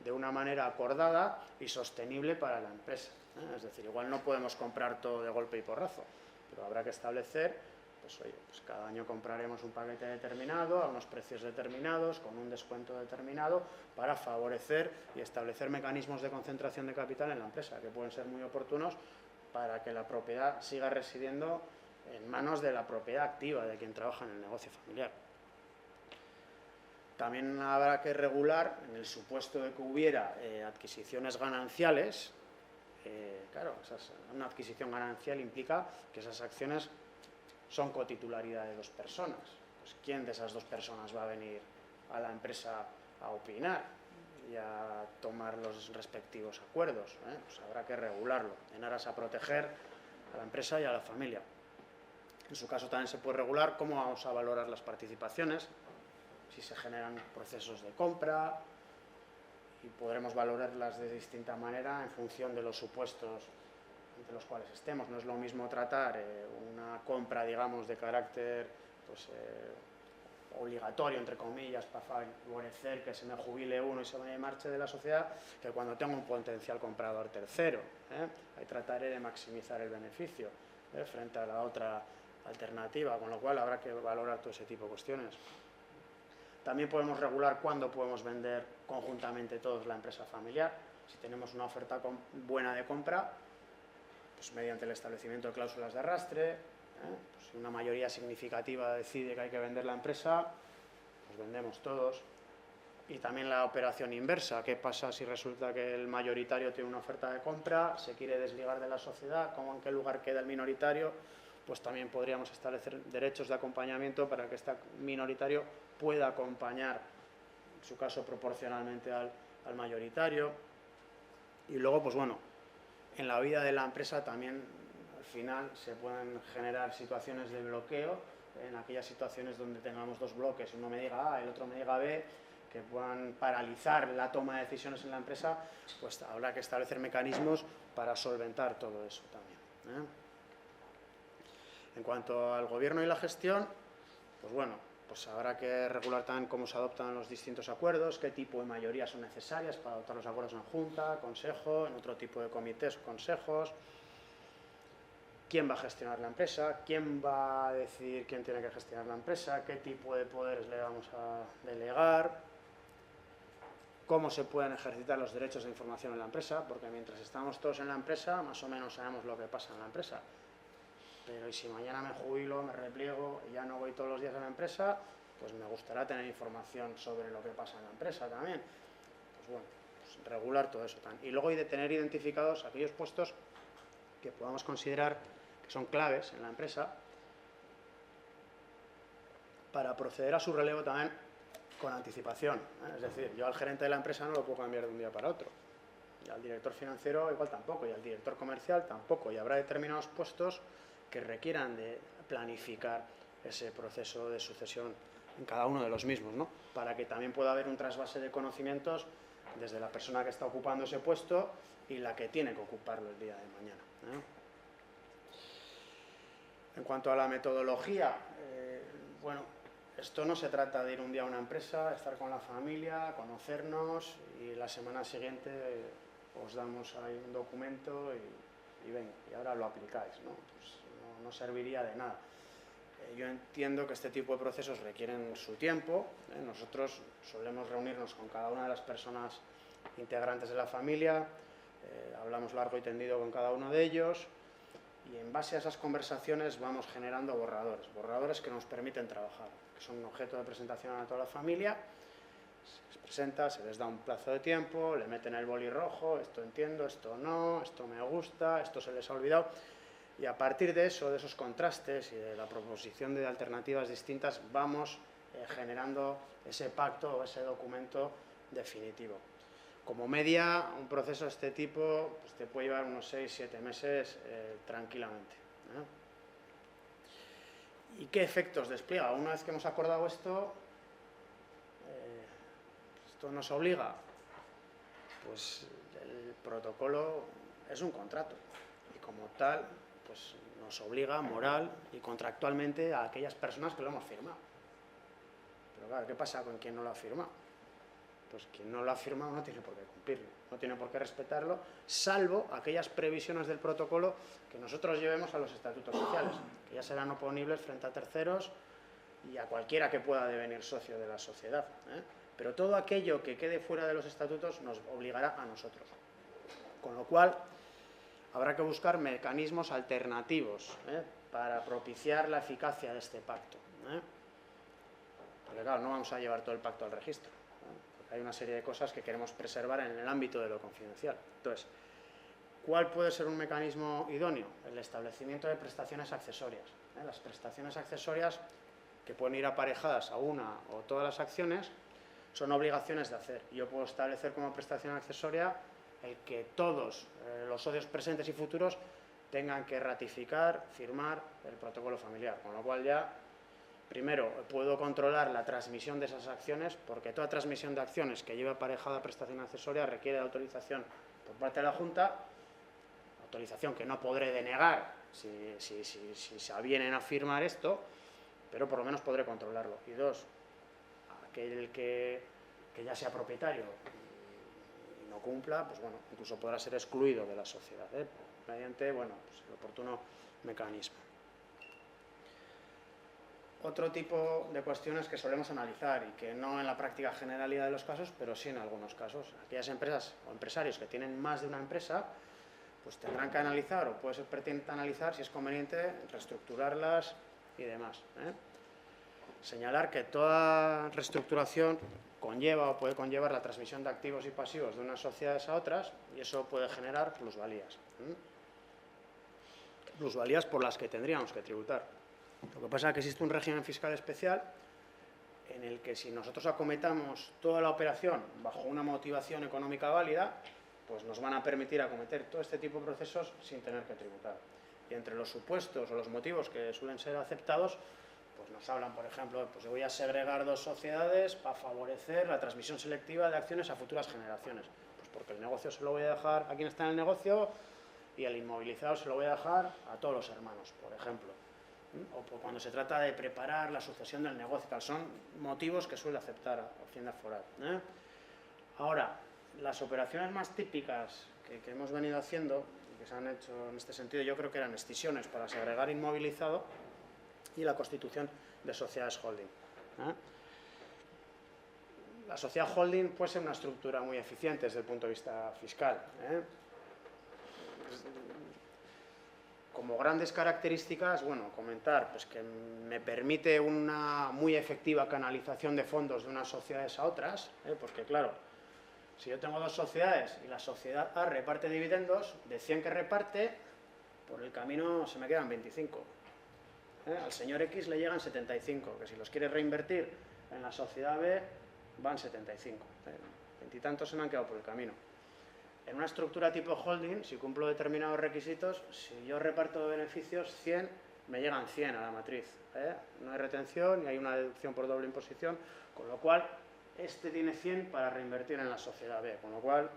de una manera acordada y sostenible para la empresa. Es decir, igual no podemos comprar todo de golpe y porrazo, pero habrá que establecer pues oye, pues cada año compraremos un paquete determinado, a unos precios determinados, con un descuento determinado, para favorecer y establecer mecanismos de concentración de capital en la empresa, que pueden ser muy oportunos para que la propiedad siga residiendo en manos de la propiedad activa, de quien trabaja en el negocio familiar. También habrá que regular, en el supuesto de que hubiera adquisiciones gananciales. Claro, una adquisición ganancial implica que esas acciones son cotitularidad de dos personas. Pues, ¿quién de esas dos personas va a venir a la empresa a opinar y a tomar los respectivos acuerdos? Pues habrá que regularlo, en aras a proteger a la empresa y a la familia. En su caso también se puede regular cómo vamos a valorar las participaciones, si se generan procesos de compra, y podremos valorarlas de distinta manera en función de los supuestos entre los cuales estemos. No es lo mismo tratar una compra, digamos, de carácter pues, obligatorio, entre comillas, para favorecer que se me jubile uno y se me marche de la sociedad, que cuando tengo un potencial comprador tercero. Ahí trataré de maximizar el beneficio frente a la otra alternativa, con lo cual habrá que valorar todo ese tipo de cuestiones. También podemos regular cuándo podemos vender conjuntamente todos la empresa familiar. Si tenemos una oferta buena de compra, pues mediante el establecimiento de cláusulas de arrastre, pues si una mayoría significativa decide que hay que vender la empresa, pues vendemos todos. Y también la operación inversa. ¿Qué pasa si resulta que el mayoritario tiene una oferta de compra, se quiere desligar de la sociedad? ¿Cómo, en qué lugar queda el minoritario? Pues también podríamos establecer derechos de acompañamiento para que este minoritario pueda acompañar, en su caso proporcionalmente al mayoritario. Y luego, pues bueno, en la vida de la empresa también al final se pueden generar situaciones de bloqueo, en aquellas situaciones donde tengamos dos bloques, uno me diga A, el otro me diga B, que puedan paralizar la toma de decisiones en la empresa, pues habrá que establecer mecanismos para solventar todo eso también. En cuanto al gobierno y la gestión, pues bueno, pues habrá que regular también cómo se adoptan los distintos acuerdos, qué tipo de mayorías son necesarias para adoptar los acuerdos en junta, consejo, en otro tipo de comités o consejos, quién va a gestionar la empresa, quién va a decidir quién tiene que gestionar la empresa, qué tipo de poderes le vamos a delegar, cómo se pueden ejercitar los derechos de información en la empresa, porque mientras estamos todos en la empresa, más o menos sabemos lo que pasa en la empresa. Pero y si mañana me jubilo, me repliego y ya no voy todos los días a la empresa, pues me gustaría tener información sobre lo que pasa en la empresa también. Pues bueno, pues regular todo eso también. Y luego hay de tener identificados aquellos puestos que podamos considerar que son claves en la empresa para proceder a su relevo también con anticipación. Es decir, yo al gerente de la empresa no lo puedo cambiar de un día para otro. Y al director financiero igual tampoco, y al director comercial tampoco. Y habrá determinados puestos que requieran de planificar ese proceso de sucesión en cada uno de los mismos, ¿no? Para que también pueda haber un trasvase de conocimientos desde la persona que está ocupando ese puesto y la que tiene que ocuparlo el día de mañana. En cuanto a la metodología, bueno, esto no se trata de ir un día a una empresa, estar con la familia, conocernos y la semana siguiente os damos ahí un documento y venga, y ahora lo aplicáis, ¿no? Pues no serviría de nada. Yo entiendo que este tipo de procesos requieren su tiempo. Nosotros solemos reunirnos con cada una de las personas integrantes de la familia, hablamos largo y tendido con cada uno de ellos y en base a esas conversaciones vamos generando borradores que nos permiten trabajar, que son un objeto de presentación a toda la familia. Se les presenta, se les da un plazo de tiempo, le meten el boli rojo, esto entiendo, esto no, esto me gusta, esto se les ha olvidado. Y a partir de eso, de esos contrastes y de la proposición de alternativas distintas, vamos generando ese pacto o ese documento definitivo. Como media, un proceso de este tipo pues, te puede llevar unos 6-7 meses tranquilamente. ¿Y qué efectos despliega? Una vez que hemos acordado esto, esto nos obliga. Pues el protocolo es un contrato y como tal pues nos obliga moral y contractualmente a aquellas personas que lo hemos firmado. Pero claro, ¿qué pasa con quien no lo ha firmado? Pues quien no lo ha firmado no tiene por qué cumplirlo, no tiene por qué respetarlo, salvo aquellas previsiones del protocolo que nosotros llevemos a los estatutos sociales. que ya serán oponibles frente a terceros y a cualquiera que pueda devenir socio de la sociedad, ¿eh? Pero todo aquello que quede fuera de los estatutos nos obligará a nosotros. Con lo cual, habrá que buscar mecanismos alternativos, ¿eh?, para propiciar la eficacia de este pacto, ¿eh? Porque claro, no vamos a llevar todo el pacto al registro, ¿eh? Porque hay una serie de cosas que queremos preservar en el ámbito de lo confidencial. Entonces, ¿cuál puede ser un mecanismo idóneo? El establecimiento de prestaciones accesorias, ¿eh? Las prestaciones accesorias, que pueden ir aparejadas a una o todas las acciones, son obligaciones de hacer. Yo puedo establecer como prestación accesoria el que todos los socios presentes y futuros tengan que ratificar, firmar el protocolo familiar, con lo cual ya, primero, puedo controlar la transmisión de esas acciones, porque toda transmisión de acciones que lleve aparejada prestación accesoria requiere de autorización por parte de la Junta, autorización que no podré denegar si se avienen a firmar esto, pero por lo menos podré controlarlo. Y dos, aquel que ya sea propietario y no cumpla, pues bueno, incluso podrá ser excluido de la sociedad, ¿eh?, mediante, bueno, pues el oportuno mecanismo. Otro tipo de cuestiones que solemos analizar y que no en la práctica generalidad de los casos, pero sí en algunos casos. Aquellas empresas o empresarios que tienen más de una empresa, pues tendrán que analizar, o puede ser pertinente analizar, si es conveniente reestructurarlas y demás, ¿eh? Señalar que toda reestructuración conlleva o puede conllevar la transmisión de activos y pasivos de unas sociedades a otras, y eso puede generar plusvalías, ¿eh? Plusvalías por las que tendríamos que tributar. Lo que pasa es que existe un régimen fiscal especial en el que, si nosotros acometamos toda la operación bajo una motivación económica válida, pues nos van a permitir acometer todo este tipo de procesos sin tener que tributar. Y entre los supuestos o los motivos que suelen ser aceptados, pues nos hablan, por ejemplo, pues voy a segregar dos sociedades para favorecer la transmisión selectiva de acciones a futuras generaciones. Pues porque el negocio se lo voy a dejar a quien está en el negocio y el inmovilizado se lo voy a dejar a todos los hermanos, por ejemplo. O cuando se trata de preparar la sucesión del negocio, tal. Son motivos que suele aceptar Hacienda Foral, ¿eh? Ahora, las operaciones más típicas que hemos venido haciendo, que se han hecho en este sentido, yo creo que eran escisiones para segregar inmovilizado y la constitución de sociedades holding, ¿eh? La sociedad holding puede ser una estructura muy eficiente desde el punto de vista fiscal, ¿eh? Como grandes características, bueno, comentar pues que me permite una muy efectiva canalización de fondos de unas sociedades a otras, porque claro, si yo tengo dos sociedades y la sociedad A reparte dividendos, de 100 que reparte, por el camino se me quedan 25. Al señor X le llegan 75, que si los quiere reinvertir en la sociedad B, van 75. 20 y tantos se me han quedado por el camino. En una estructura tipo holding, si cumplo determinados requisitos, si yo reparto beneficios 100, me llegan 100 a la matriz, ¿eh? No hay retención ni hay una deducción por doble imposición, con lo cual este tiene 100 para reinvertir en la sociedad B, con lo cual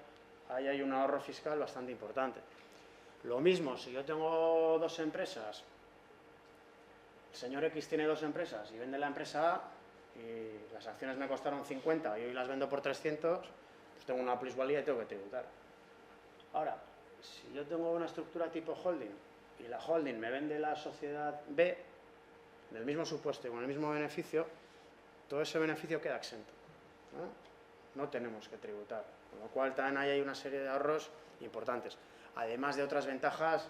ahí hay un ahorro fiscal bastante importante. Lo mismo, si yo tengo dos empresas, el señor X tiene dos empresas y vende la empresa A y las acciones me costaron 50 y hoy las vendo por 300, pues tengo una plusvalía y tengo que tributar. Ahora, si yo tengo una estructura tipo holding y la holding me vende la sociedad B del mismo supuesto y con el mismo beneficio, todo ese beneficio queda exento, ¿no? No tenemos que tributar, con lo cual también ahí hay una serie de ahorros importantes, además de otras ventajas,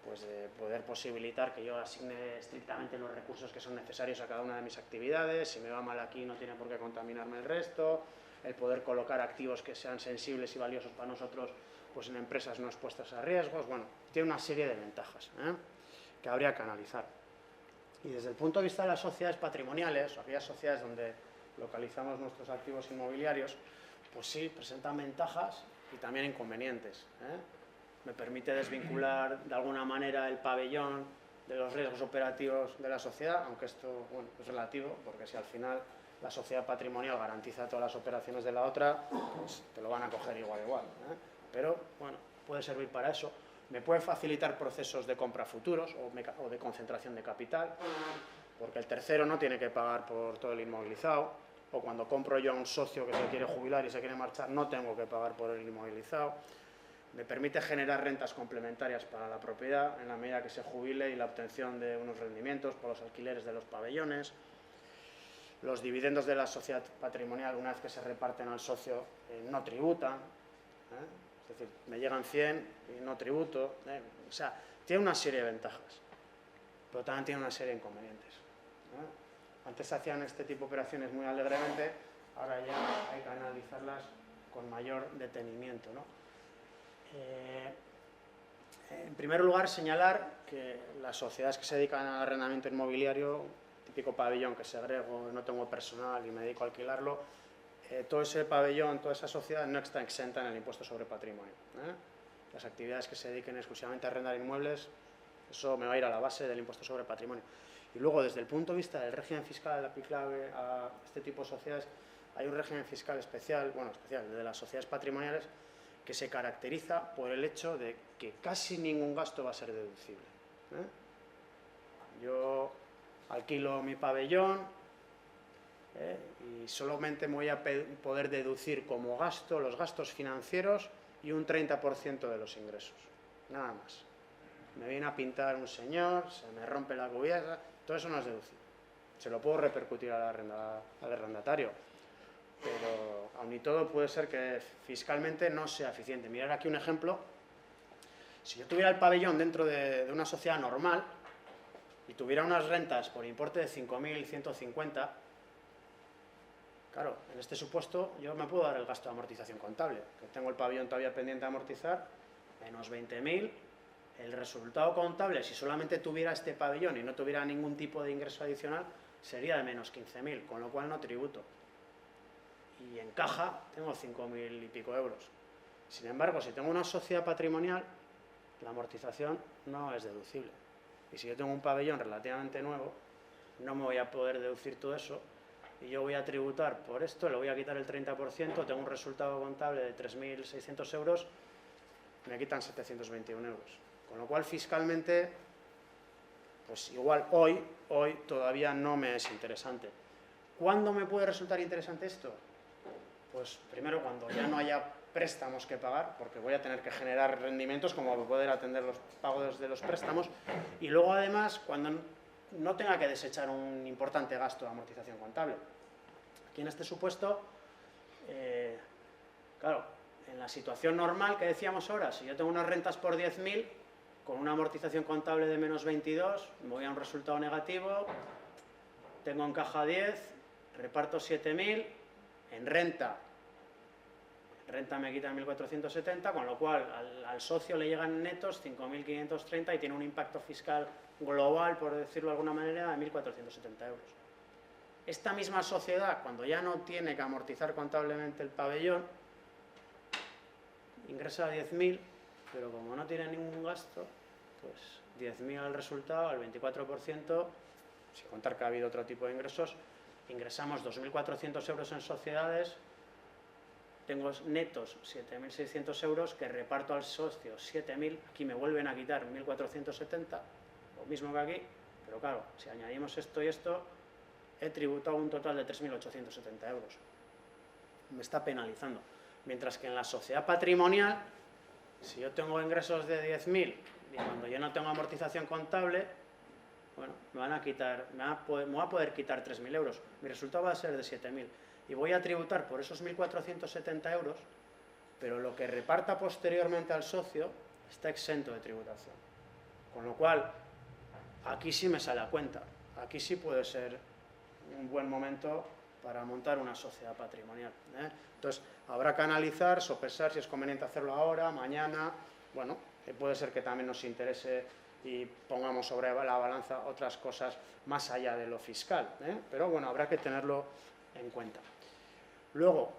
pues de poder posibilitar que yo asigne estrictamente los recursos que son necesarios a cada una de mis actividades. Si me va mal aquí no tiene por qué contaminarme el resto, el poder colocar activos que sean sensibles y valiosos para nosotros pues en empresas no expuestas a riesgos. Bueno, tiene una serie de ventajas, que habría que analizar. Y desde el punto de vista de las sociedades patrimoniales, o aquellas sociedades donde localizamos nuestros activos inmobiliarios, pues sí, presentan ventajas y también inconvenientes, ¿eh? Me permite desvincular de alguna manera el pabellón de los riesgos operativos de la sociedad, aunque esto, bueno, es relativo, porque si al final la sociedad patrimonial garantiza todas las operaciones de la otra, pues te lo van a coger igual, ¿eh? Pero, bueno, puede servir para eso. Me puede facilitar procesos de compra futuros o de concentración de capital, porque el tercero no tiene que pagar por todo el inmovilizado, o cuando compro yo a un socio que se quiere jubilar y se quiere marchar, no tengo que pagar por el inmovilizado. me permite generar rentas complementarias para la propiedad en la medida que se jubile y la obtención de unos rendimientos por los alquileres de los pabellones. Los dividendos de la sociedad patrimonial, una vez que se reparten al socio, no tributan. Es decir, me llegan 100 y no tributo. O sea, tiene una serie de ventajas, pero también tiene una serie de inconvenientes. Antes se hacían este tipo de operaciones muy alegremente, ahora ya hay que analizarlas con mayor detenimiento, ¿no? En primer lugar, señalar que las sociedades que se dedican al arrendamiento inmobiliario, típico pabellón que segrego, no tengo personal y me dedico a alquilarlo, todo ese pabellón, toda esa sociedad no está exenta en el impuesto sobre patrimonio. Las actividades que se dediquen exclusivamente a arrendar inmuebles, eso me va a ir a la base del impuesto sobre patrimonio. Y luego, desde el punto de vista del régimen fiscal aplicable a este tipo de sociedades, hay un régimen fiscal especial, de las sociedades patrimoniales, que se caracteriza por el hecho de que casi ningún gasto va a ser deducible. Yo alquilo mi pabellón y solamente me voy a poder deducir como gasto los gastos financieros y un 30% de los ingresos, nada más. Me viene a pintar un señor, se me rompe la cubierta, todo eso no es deducible. Se lo puedo repercutir al arrendatario, pero aun y todo puede ser que fiscalmente no sea eficiente. Mirad aquí un ejemplo. Si yo tuviera el pabellón dentro de una sociedad normal y tuviera unas rentas por importe de 5.150, claro, en este supuesto yo me puedo dar el gasto de amortización contable, que tengo el pabellón todavía pendiente de amortizar, menos 20.000, el resultado contable, si solamente tuviera este pabellón y no tuviera ningún tipo de ingreso adicional, sería de menos 15.000, con lo cual no tributo. Y en caja tengo 5.000 y pico euros. Sin embargo, si tengo una sociedad patrimonial, la amortización no es deducible. Y si yo tengo un pabellón relativamente nuevo, no me voy a poder deducir todo eso y yo voy a tributar por esto, le voy a quitar el 30%, tengo un resultado contable de 3.600 euros, me quitan 721 euros. Con lo cual, fiscalmente, pues igual hoy todavía no me es interesante. ¿Cuándo me puede resultar interesante esto? Pues primero cuando ya no haya préstamos que pagar, porque voy a tener que generar rendimientos como poder atender los pagos de los préstamos, y luego además cuando no tenga que desechar un importante gasto de amortización contable. Aquí en este supuesto, claro, en la situación normal que decíamos ahora, si yo tengo unas rentas por 10.000, con una amortización contable de menos 22, me voy a un resultado negativo, tengo en caja 10, reparto 7.000, en renta me quitan 1.470, con lo cual al socio le llegan netos 5.530 y tiene un impacto fiscal global, por decirlo de alguna manera, de 1.470 euros. Esta misma sociedad, cuando ya no tiene que amortizar contablemente el pabellón, ingresa 10.000, pero como no tiene ningún gasto, pues 10.000 al resultado, al 24%, sin contar que ha habido otro tipo de ingresos, ingresamos 2.400 euros en sociedades, tengo netos 7.600 euros que reparto al socio 7.000, aquí me vuelven a quitar 1.470, lo mismo que aquí, pero claro, si añadimos esto y esto, he tributado un total de 3.870 euros. Me está penalizando. Mientras que en la sociedad patrimonial, si yo tengo ingresos de 10.000 y cuando yo no tengo amortización contable, bueno, me van a quitar, me voy a poder quitar 3.000 euros. Mi resultado va a ser de 7.000. Y voy a tributar por esos 1.470 euros, pero lo que reparta posteriormente al socio está exento de tributación. Con lo cual, aquí sí me sale a cuenta. Aquí sí puede ser un buen momento para montar una sociedad patrimonial. Entonces, habrá que analizar, sopesar si es conveniente hacerlo ahora, mañana. Bueno, puede ser que también nos interese y pongamos sobre la balanza otras cosas más allá de lo fiscal, pero bueno, habrá que tenerlo en cuenta. Luego,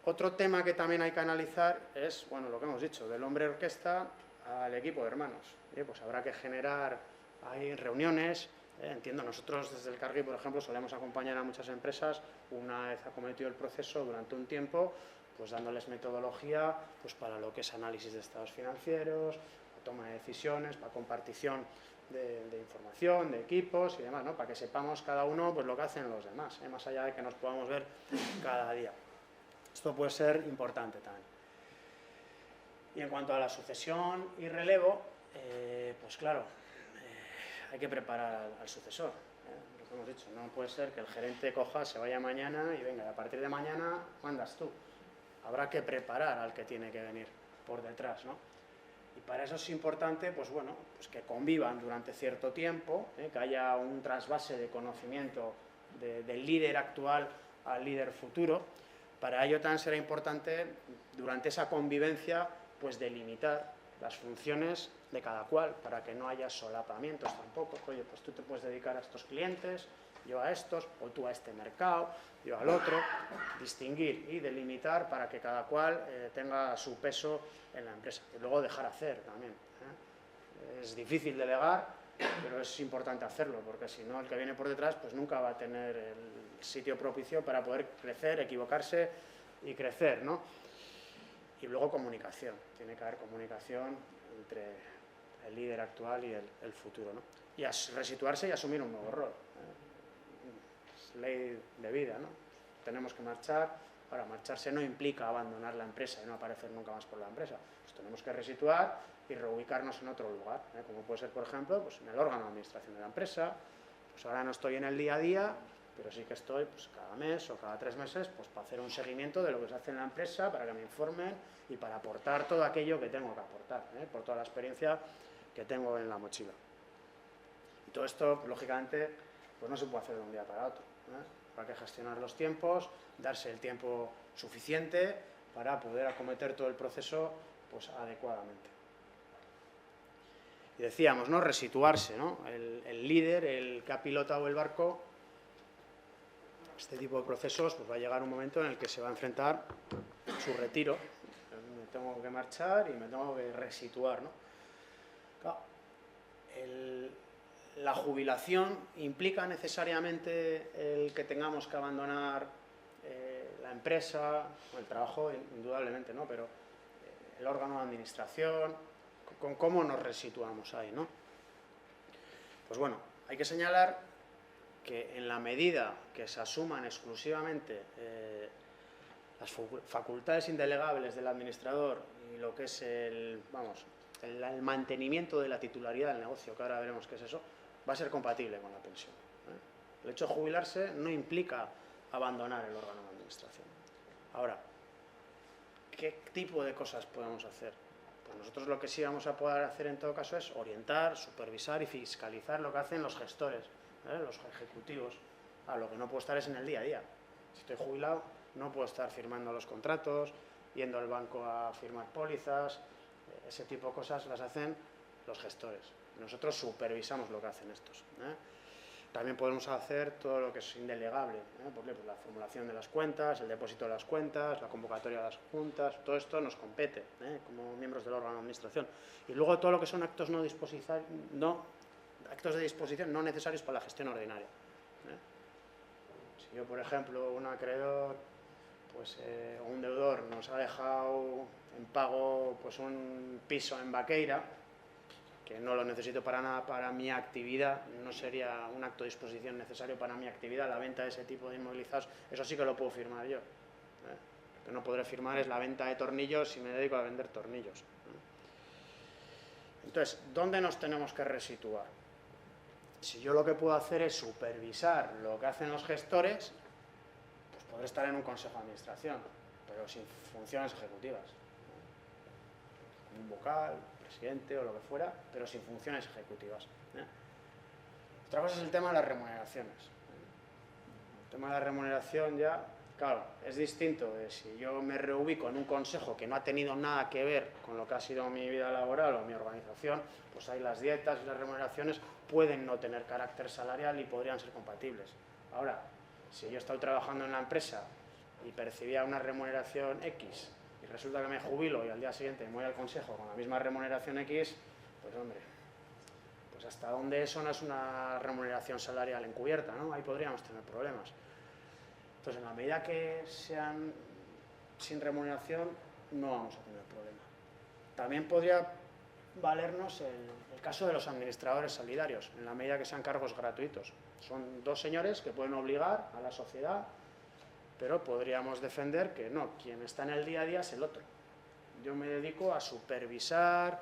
otro tema que también hay que analizar es, bueno, lo que hemos dicho, del hombre orquesta al equipo de hermanos. Pues habrá que generar ahí reuniones. Entiendo, nosotros desde el Cargui, por ejemplo, solemos acompañar a muchas empresas, una vez acometido el proceso durante un tiempo, pues dándoles metodología pues para lo que es análisis de estados financieros, toma de decisiones, para compartición de información, de equipos y demás, ¿no? Para que sepamos cada uno pues lo que hacen los demás, más allá de que nos podamos ver cada día. Esto puede ser importante también. Y en cuanto a la sucesión y relevo, pues claro, hay que preparar al sucesor. Lo que hemos dicho, no puede ser que el gerente coja, se vaya mañana y venga, a partir de mañana mandas tú. Habrá que preparar al que tiene que venir por detrás, ¿no? Y para eso es importante, pues bueno, pues que convivan durante cierto tiempo, que haya un trasvase de conocimiento del líder actual al líder futuro. Para ello también será importante, durante esa convivencia, pues delimitar las funciones de cada cual, para que no haya solapamientos tampoco. Oye, pues tú te puedes dedicar a estos clientes, yo a estos, o tú a este mercado, yo al otro. Distinguir y delimitar para que cada cual tenga su peso en la empresa. Y luego dejar hacer también. Es difícil delegar, pero es importante hacerlo, porque si no, el que viene por detrás pues nunca va a tener el sitio propicio para poder crecer, equivocarse y crecer, ¿no? Y luego comunicación. Tiene que haber comunicación entre el líder actual y el futuro, ¿no? Y resituarse y asumir un nuevo rol. Es ley de vida, ¿no? Tenemos que marchar. Ahora, marcharse no implica abandonar la empresa y no aparecer nunca más por la empresa. Pues tenemos que resituar y reubicarnos en otro lugar, como puede ser, por ejemplo, pues en el órgano de administración de la empresa. Pues ahora no estoy en el día a día, pero sí que estoy pues, cada mes o cada 3 meses pues, para hacer un seguimiento de lo que se hace en la empresa, para que me informen y para aportar todo aquello que tengo que aportar, por toda la experiencia que tengo en la mochila. Y todo esto, lógicamente, pues no se puede hacer de un día para otro. Hay que gestionar los tiempos, darse el tiempo suficiente para poder acometer todo el proceso pues, adecuadamente. Y decíamos, ¿no? Resituarse, ¿no? El líder, el que ha pilotado el barco, este tipo de procesos, pues va a llegar un momento en el que se va a enfrentar su retiro. Me tengo que marchar y me tengo que resituar, ¿no? Claro, la jubilación implica necesariamente el que tengamos que abandonar la empresa, o el trabajo, indudablemente, ¿no? Pero el órgano de administración, con cómo nos resituamos ahí, ¿no? Pues bueno, hay que señalar que en la medida que se asuman exclusivamente las facultades indelegables del administrador y lo que es el mantenimiento de la titularidad del negocio, que ahora veremos qué es eso, va a ser compatible con la pensión. El hecho de jubilarse no implica abandonar el órgano de administración. Ahora, ¿qué tipo de cosas podemos hacer? Pues nosotros lo que sí vamos a poder hacer en todo caso es orientar, supervisar y fiscalizar lo que hacen los gestores, los ejecutivos. Lo que no puedo estar es en el día a día. Si estoy jubilado, no puedo estar firmando los contratos, yendo al banco a firmar pólizas. Ese tipo de cosas las hacen los gestores. Nosotros supervisamos lo que hacen estos. También podemos hacer todo lo que es indelegable, por ejemplo, la formulación de las cuentas, el depósito de las cuentas, la convocatoria de las juntas, todo esto nos compete como miembros del órgano de administración. Y luego todo lo que son actos de disposición no necesarios para la gestión ordinaria. Si yo, por ejemplo, un acreedor pues, o un deudor nos ha dejado en pago pues, un piso en Baqueira, que no lo necesito para nada para mi actividad, no sería un acto de disposición necesario para mi actividad, la venta de ese tipo de inmovilizados, eso sí que lo puedo firmar yo. Lo que no podré firmar es la venta de tornillos si me dedico a vender tornillos. Entonces, ¿dónde nos tenemos que resituar? Si yo lo que puedo hacer es supervisar lo que hacen los gestores, pues podré estar en un consejo de administración, pero sin funciones ejecutivas. Un vocal, presidente o lo que fuera, pero sin funciones ejecutivas. Otra cosa es el tema de las remuneraciones. El tema de la remuneración ya, claro, es distinto de si yo me reubico en un consejo que no ha tenido nada que ver con lo que ha sido mi vida laboral o mi organización, pues ahí las dietas y las remuneraciones pueden no tener carácter salarial y podrían ser compatibles. Ahora, si yo he estado trabajando en la empresa y percibía una remuneración X, y resulta que me jubilo y al día siguiente me voy al consejo con la misma remuneración X, pues hombre, pues hasta dónde eso no es una remuneración salarial encubierta, ¿no? Ahí podríamos tener problemas. Entonces, en la medida que sean sin remuneración, no vamos a tener problema. También podría valernos el caso de los administradores solidarios, en la medida que sean cargos gratuitos. Son dos señores que pueden obligar a la sociedad, pero podríamos defender que no, quien está en el día a día es el otro. yo me dedico a supervisar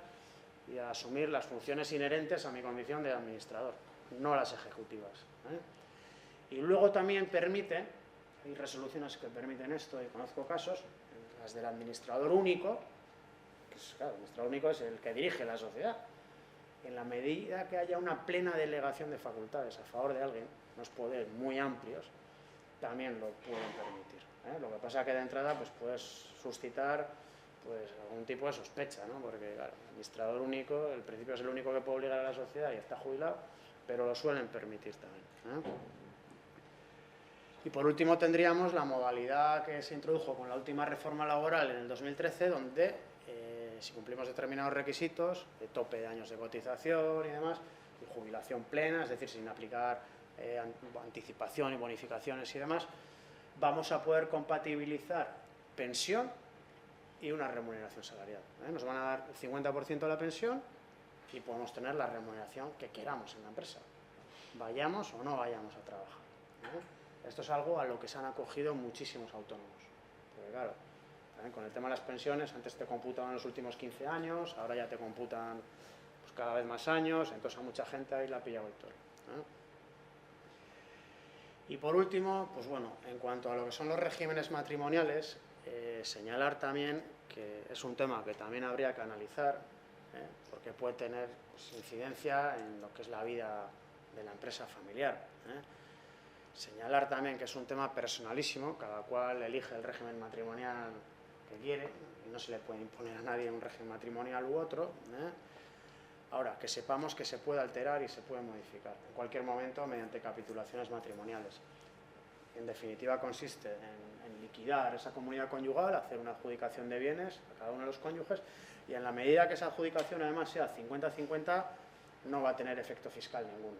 y a asumir las funciones inherentes a mi condición de administrador, no las ejecutivas. Y luego también permite, hay resoluciones que permiten esto, y conozco casos, las del administrador único, que es, claro, el administrador único es el que dirige la sociedad. En la medida que haya una plena delegación de facultades a favor de alguien, unos poderes muy amplios, también lo pueden permitir. Lo que pasa es que de entrada pues, puedes suscitar pues, algún tipo de sospecha, ¿no? Porque claro, el administrador único, el principio es el único que puede obligar a la sociedad y está jubilado, pero lo suelen permitir también. Y por último tendríamos la modalidad que se introdujo con la última reforma laboral en el 2013, donde si cumplimos determinados requisitos, de tope de años de cotización y demás, y jubilación plena, es decir, sin aplicar anticipación y bonificaciones y demás, vamos a poder compatibilizar pensión y una remuneración salarial. Nos van a dar el 50% de la pensión y podemos tener la remuneración que queramos en la empresa, vayamos o no vayamos a trabajar. Esto es algo a lo que se han acogido muchísimos autónomos, porque claro, con el tema de las pensiones, antes te computaban los últimos 15 años, ahora ya te computan pues, cada vez más años, entonces a mucha gente ahí la ha pillado el toro. Y por último, pues bueno, en cuanto a lo que son los regímenes matrimoniales, señalar también que es un tema que también habría que analizar, porque puede tener pues, incidencia en lo que es la vida de la empresa familiar. Señalar también que es un tema personalísimo, cada cual elige el régimen matrimonial que quiere, y no se le puede imponer a nadie un régimen matrimonial u otro. Ahora, que sepamos que se puede alterar y se puede modificar en cualquier momento mediante capitulaciones matrimoniales. En definitiva, consiste en liquidar esa comunidad conyugal, hacer una adjudicación de bienes a cada uno de los cónyuges, y en la medida que esa adjudicación además sea 50-50, no va a tener efecto fiscal ninguno.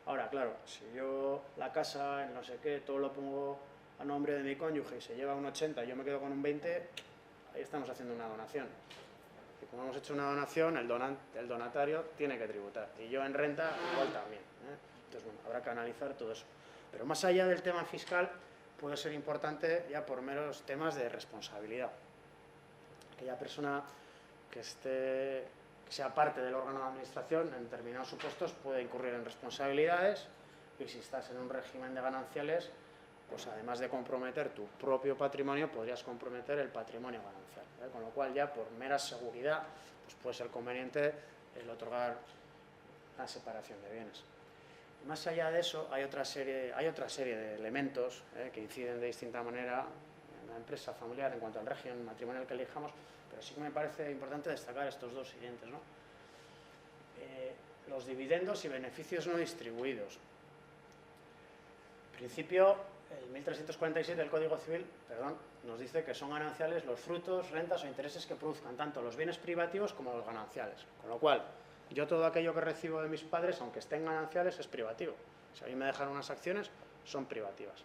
Ahora, claro, si yo la casa, en no sé qué, todo lo pongo a nombre de mi cónyuge y se lleva un 80 y yo me quedo con un 20, ahí estamos haciendo una donación. Y como hemos hecho una donación, el donatario tiene que tributar. Y yo en renta igual también. Entonces, bueno, habrá que analizar todo eso. Pero más allá del tema fiscal, puede ser importante ya por meros temas de responsabilidad. Aquella persona que sea parte del órgano de administración, en determinados supuestos puede incurrir en responsabilidades, y si estás en un régimen de gananciales, pues además de comprometer tu propio patrimonio, podrías comprometer el patrimonio ganancial. Con lo cual ya por mera seguridad pues puede ser conveniente el otorgar la separación de bienes. Más allá de eso, hay otra serie de elementos que inciden de distinta manera en la empresa familiar en cuanto al régimen matrimonial que elijamos, pero sí que me parece importante destacar estos dos siguientes, ¿no? Los dividendos y beneficios no distribuidos. En principio, el 1347 del Código Civil, nos dice que son gananciales los frutos, rentas o intereses que produzcan tanto los bienes privativos como los gananciales. Con lo cual, yo todo aquello que recibo de mis padres, aunque estén gananciales, es privativo. Si a mí me dejan unas acciones, son privativas.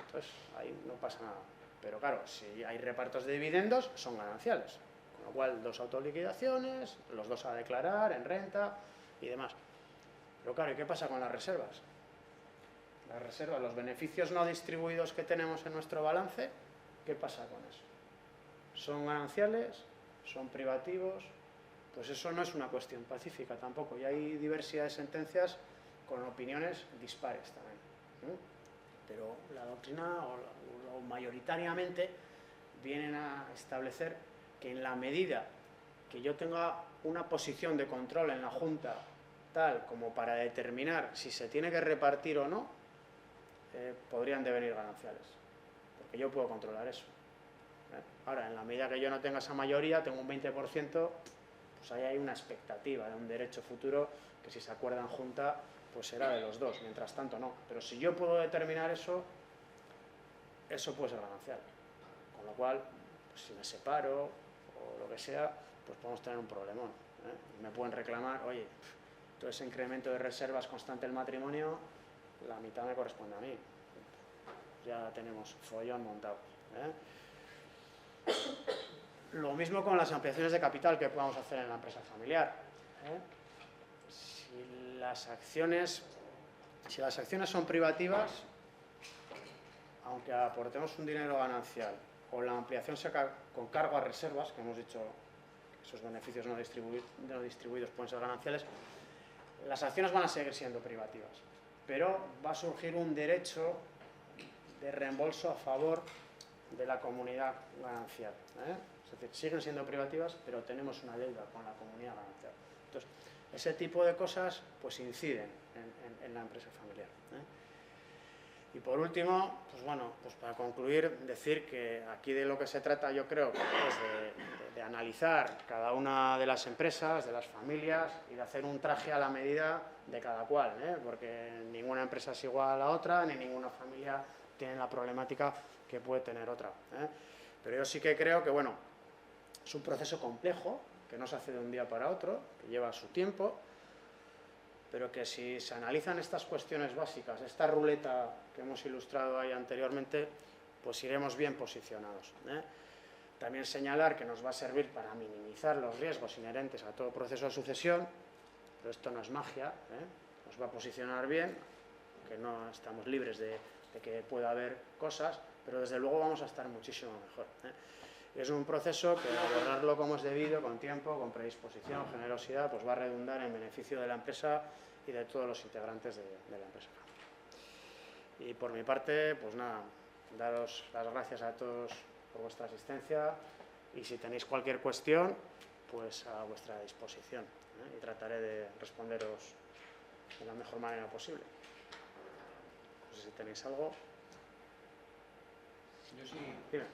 Entonces, ahí no pasa nada. Pero claro, si hay repartos de dividendos, son gananciales. Con lo cual, 2 autoliquidaciones, los 2 a declarar en renta y demás. Pero claro, ¿y qué pasa con las reservas? Las reservas, los beneficios no distribuidos que tenemos en nuestro balance, ¿qué pasa con eso? ¿Son gananciales? ¿Son privativos? Pues eso no es una cuestión pacífica tampoco, y hay diversidad de sentencias con opiniones dispares también. Pero la doctrina, o mayoritariamente, vienen a establecer que en la medida que yo tenga una posición de control en la Junta tal como para determinar si se tiene que repartir o no, podrían devenir gananciales, porque yo puedo controlar eso. Ahora, en la medida que yo no tenga esa mayoría, tengo un 20%, pues ahí hay una expectativa de un derecho futuro que si se acuerda en Junta, pues será de los dos, mientras tanto no. Pero si yo puedo determinar eso, eso puede ser ganancial. Con lo cual, pues si me separo o lo que sea, pues podemos tener un problemón. Y me pueden reclamar, oye, todo ese incremento de reservas constante del matrimonio, la mitad me corresponde a mí. Ya tenemos follón montado. Lo mismo con las ampliaciones de capital que podamos hacer en la empresa familiar. Si las acciones son privativas, aunque aportemos un dinero ganancial o la ampliación sea con cargo a reservas, que hemos dicho que esos beneficios no distribuidos pueden ser gananciales, las acciones van a seguir siendo privativas, pero va a surgir un derecho de reembolso a favor de la comunidad ganancial. Es decir, siguen siendo privativas, pero tenemos una deuda con la comunidad ganancial. Entonces, ese tipo de cosas pues inciden en la empresa familiar. Y por último, pues bueno, pues para concluir, decir que aquí de lo que se trata, yo creo, es de analizar cada una de las empresas, de las familias, y de hacer un traje a la medida de cada cual, porque ninguna empresa es igual a la otra, ni ninguna familia tiene la problemática que puede tener otra. Pero yo sí que creo que, bueno, es un proceso complejo, que no se hace de un día para otro, que lleva su tiempo, pero que si se analizan estas cuestiones básicas, esta ruleta que hemos ilustrado ahí anteriormente, pues iremos bien posicionados. También señalar que nos va a servir para minimizar los riesgos inherentes a todo proceso de sucesión, pero esto no es magia, nos va a posicionar bien, que no estamos libres de que pueda haber cosas, pero desde luego vamos a estar muchísimo mejor. Es un proceso que abordarlo como es debido, con tiempo, con predisposición, generosidad, pues va a redundar en beneficio de la empresa y de todos los integrantes de la empresa. Y por mi parte, pues nada, daros las gracias a todos por vuestra asistencia y si tenéis cualquier cuestión, pues a vuestra disposición, y trataré de responderos de la mejor manera posible. No sé si tenéis algo. Yo sí. Dime.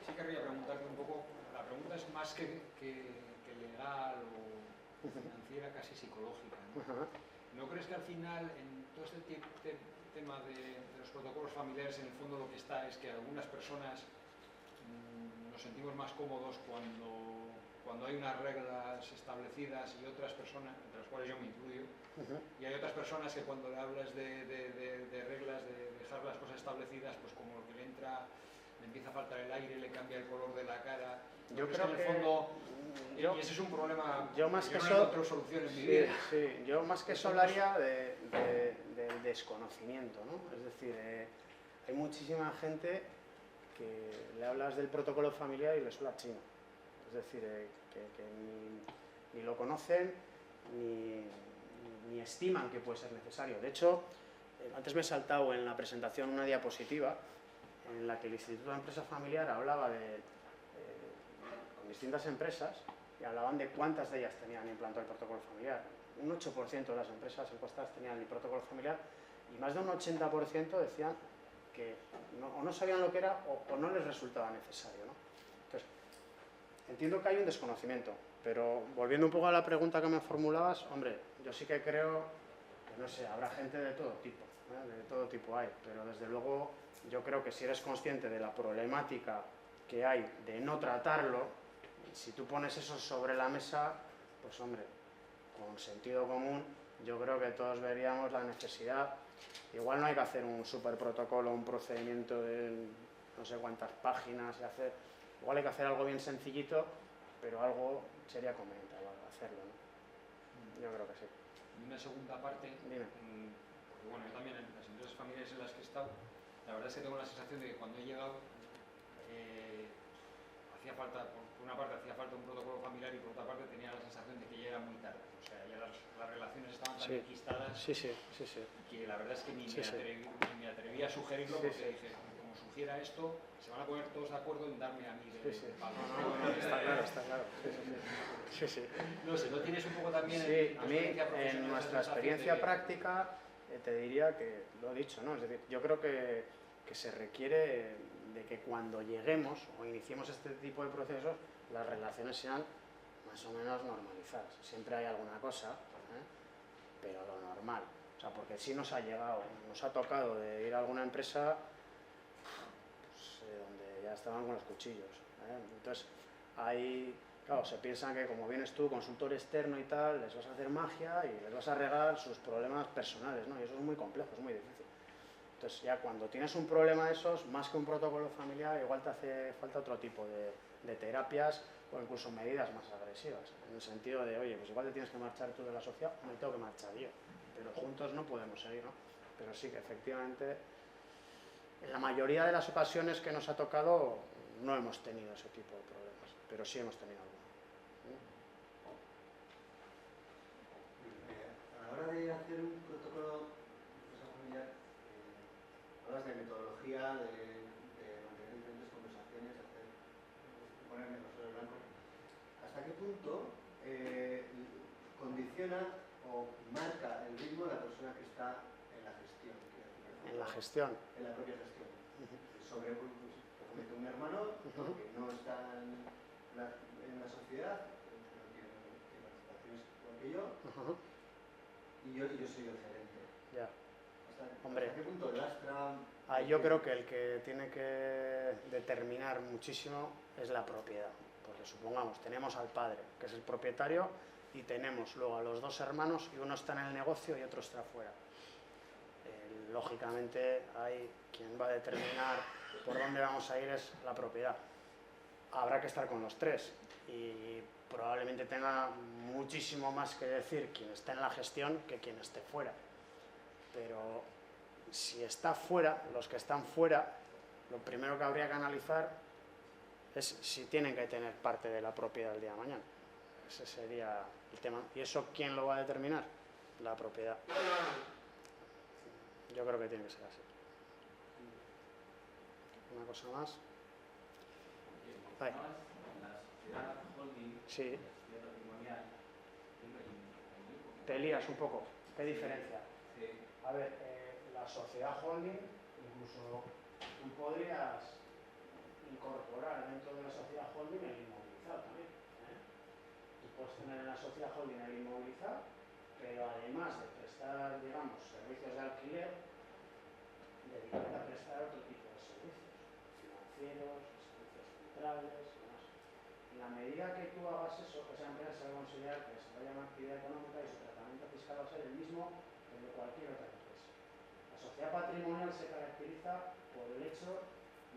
Sí querría preguntarte un poco, la pregunta es más que legal o financiera, casi psicológica, ¿no? ¿No crees que al final, en todo este tema de los protocolos familiares, en el fondo lo que está es que algunas personas nos sentimos más cómodos cuando hay unas reglas establecidas y otras personas, entre las cuales yo me incluyo, y hay otras personas que cuando le hablas de reglas, de dejar las cosas establecidas, pues como lo que le entra... le empieza a faltar el aire, le cambia el color de la cara. Yo creo que en el fondo, y ese es un problema yo más que no encuentro solución en mi vida. Sí, yo más que eso hablaría del desconocimiento, ¿no? Es decir, hay muchísima gente que le hablas del protocolo familiar y le suena chino. Es decir, que ni lo conocen ni estiman que puede ser necesario. De hecho, antes me he saltado en la presentación una diapositiva en la que el Instituto de Empresa Familiar hablaba con distintas empresas y hablaban de cuántas de ellas tenían implantado el protocolo familiar. Un 8% de las empresas encuestadas tenían el protocolo familiar y más de un 80% decían que o no sabían lo que era o no les resultaba necesario, ¿no? Entonces, entiendo que hay un desconocimiento, pero volviendo un poco a la pregunta que me formulabas, hombre, yo sí que creo que, no sé, habrá gente de todo tipo, de todo tipo hay, pero desde luego yo creo que si eres consciente de la problemática que hay de no tratarlo, si tú pones eso sobre la mesa, pues hombre, con sentido común, yo creo que todos veríamos la necesidad. Igual no hay que hacer un super protocolo, un procedimiento de no sé cuántas páginas, igual hay que hacer algo bien sencillito, pero algo sería conveniente hacerlo, ¿no? Yo creo que sí. Y una segunda parte, Dime. porque bueno, yo también en las empresas familiares en las que he estado, la verdad es que tengo la sensación de que cuando he llegado hacía falta, por una parte hacía falta un protocolo familiar y por otra parte tenía la sensación de que ya era muy tarde, o sea, ya las relaciones estaban tan enquistadas que la verdad es que ni me atreví a sugerirlo porque dije, como sugiera esto, se van a poner todos de acuerdo en darme a mí de palo. No, está claro. Sí. No sé, ¿no tienes un poco también a mí, en nuestra experiencia práctica, te diría que, lo he dicho, ¿no? Es decir, yo creo que se requiere de que cuando lleguemos o iniciemos este tipo de procesos, las relaciones sean más o menos normalizadas. Siempre hay alguna cosa, pero lo normal. O sea, porque si nos ha tocado de ir a alguna empresa pues, donde ya estaban con los cuchillos. Entonces, claro, se piensan que como vienes tú, consultor externo y tal, les vas a hacer magia y les vas a arreglar sus problemas personales, ¿no? Y eso es muy complejo, es muy difícil. Entonces ya cuando tienes un problema de esos, más que un protocolo familiar, igual te hace falta otro tipo de terapias o incluso medidas más agresivas, en el sentido de, oye, pues igual te tienes que marchar tú de la sociedad o me tengo que marchar yo, pero juntos no podemos seguir, ¿no? Pero sí que efectivamente, en la mayoría de las ocasiones que nos ha tocado, no hemos tenido ese tipo de problemas, pero sí hemos tenido algunos. A la hora de hacer un protocolo de defensa familiar, hablas de metodología, de mantener diferentes conversaciones, poner negro sobre blanco. ¿Hasta qué punto condiciona o marca el ritmo de la persona que está en la gestión? En la gestión. En la propia gestión. Sobre, pues, un hermano que no está en la sociedad, que no tiene participaciones igual que yo, y yo soy el gerente. Ya. ¿Hasta qué punto lastra? Yo creo que el que tiene que determinar muchísimo es la propiedad. Porque supongamos, tenemos al padre, que es el propietario, y tenemos luego a los dos hermanos, y uno está en el negocio y otro está fuera. Lógicamente, hay quien va a determinar por dónde vamos a ir es la propiedad. Habrá que estar con los tres, y probablemente tenga muchísimo más que decir quien está en la gestión que quien esté fuera. Pero si está fuera, los que están fuera, lo primero que habría que analizar es si tienen que tener parte de la propiedad el día de mañana. Ese sería el tema. ¿Y eso quién lo va a determinar? La propiedad. Yo creo que tiene que ser así. Una cosa más. Ay. Sí. Te lías un poco. ¿Qué diferencia? A ver, la sociedad holding, incluso tú podrías incorporar dentro de la sociedad holding el inmovilizado también. Tú puedes tener en la sociedad holding el inmovilizado, pero además de prestar, digamos, servicios de alquiler, dedicarte a prestar otro tipo de servicios, financieros, servicios centrales y demás. En la medida que tú hagas eso, esa empresa se va a considerar que desarrolla una actividad económica y su tratamiento fiscal va a ser el mismo que el de cualquier otra empresa. La sociedad patrimonial se caracteriza por el hecho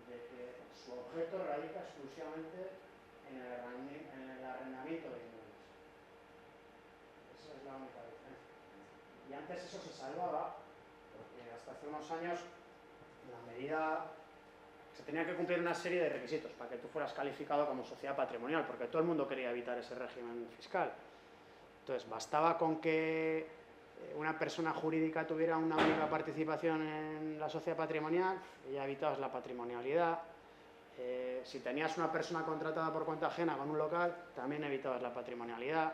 de que su objeto radica exclusivamente en el arrendamiento de inmuebles. Esa es la única diferencia. Y antes eso se salvaba porque hasta hace unos años, en la medida, se tenía que cumplir una serie de requisitos para que tú fueras calificado como sociedad patrimonial, porque todo el mundo quería evitar ese régimen fiscal. Entonces, bastaba con que una persona jurídica tuviera una única participación en la sociedad patrimonial y ya evitabas la patrimonialidad. Si tenías una persona contratada por cuenta ajena con un local, también evitabas la patrimonialidad.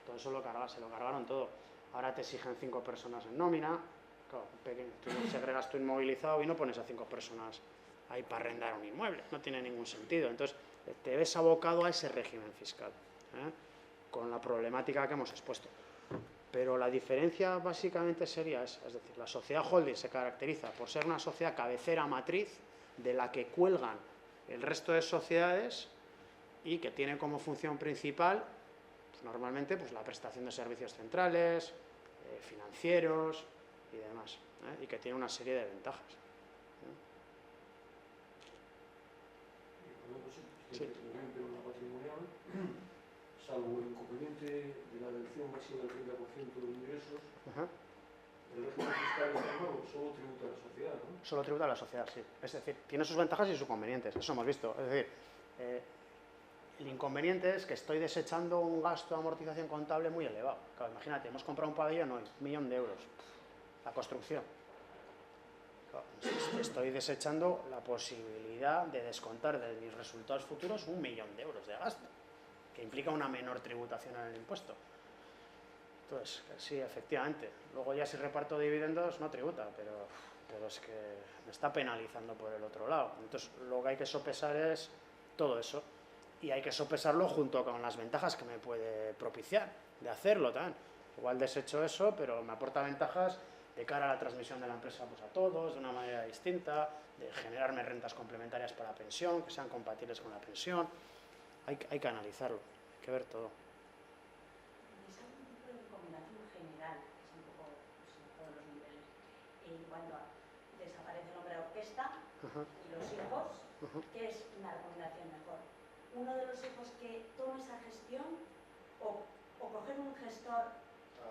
Todo eso se lo cargaron todo. Ahora te exigen 5 personas en nómina. Claro, tú segregas tu inmovilizado y no pones a 5 personas ahí para arrendar un inmueble. No tiene ningún sentido. Entonces, te ves abocado a ese régimen fiscal, con la problemática que hemos expuesto. Pero la diferencia básicamente sería esa. Es decir, la sociedad holding se caracteriza por ser una sociedad cabecera matriz de la que cuelgan el resto de sociedades y que tiene como función principal, pues, normalmente, pues, la prestación de servicios centrales, financieros y demás, y que tiene una serie de ventajas. Sí. Patrimonial, salvo el inconveniente de la deducción máxima del 30% de ingresos, el régimen fiscal español solo tributa a la sociedad, ¿no? Solo tributa a la sociedad, sí. Es decir, tiene sus ventajas y sus inconvenientes, eso hemos visto. Es decir, el inconveniente es que estoy desechando un gasto de amortización contable muy elevado. Claro, imagínate, hemos comprado un pabellón hoy, 1.000.000 de euros, la construcción. Claro, estoy desechando la posibilidad de descontar de mis resultados futuros 1.000.000 de euros de gasto, que implica una menor tributación en el impuesto. Entonces, sí, efectivamente. Luego ya si reparto dividendos no tributa, pero es que me está penalizando por el otro lado. Entonces, lo que hay que sopesar es todo eso. Y hay que sopesarlo junto con las ventajas que me puede propiciar de hacerlo también. Igual desecho eso, pero me aporta ventajas de cara a la transmisión de la empresa, pues, a todos, de una manera distinta, de generarme rentas complementarias para la pensión, que sean compatibles con la pensión. Hay que analizarlo, hay que ver todo. ¿Es algún tipo de recomendación general, que es un poco, pues, en todos los niveles, cuando desaparece el hombre de orquesta y los hijos, qué es una recomendación mejor? ¿Uno de los hijos que tome esa gestión o coger un gestor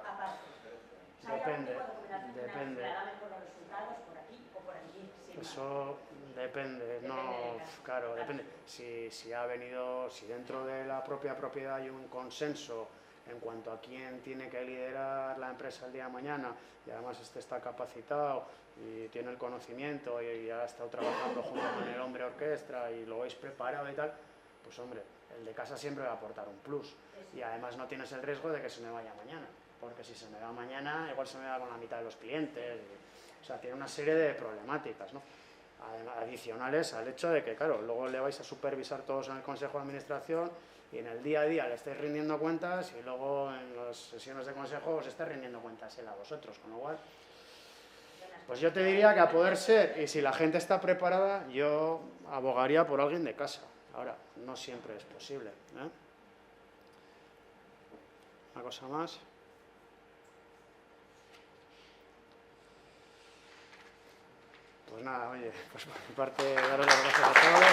aparte? O sea, ¿hay algún tipo de recomendación general que da mejor los resultados por aquí o por allí? Eso Depende, Depende no, del caso. claro, depende. Si ha venido, si dentro de la propia propiedad hay un consenso en cuanto a quién tiene que liderar la empresa el día de mañana y además este está capacitado y tiene el conocimiento y ha estado trabajando junto con el hombre orquestra y lo habéis preparado y tal, pues hombre, el de casa siempre va a aportar un plus y además no tienes el riesgo de que se me vaya mañana, porque si se me va mañana igual se me va con la mitad de los clientes, o sea, tiene una serie de problemáticas, ¿no? Adicionales al hecho de que, claro, luego le vais a supervisar todos en el Consejo de Administración y en el día a día le estáis rindiendo cuentas y luego en las sesiones de consejo os estáis rindiendo cuentas él a vosotros, con lo cual, pues yo te diría que a poder ser, y si la gente está preparada, yo abogaría por alguien de casa. Ahora, no siempre es posible, ¿eh? Una cosa más. Pues nada, oye, pues por mi parte, daros las gracias a todos.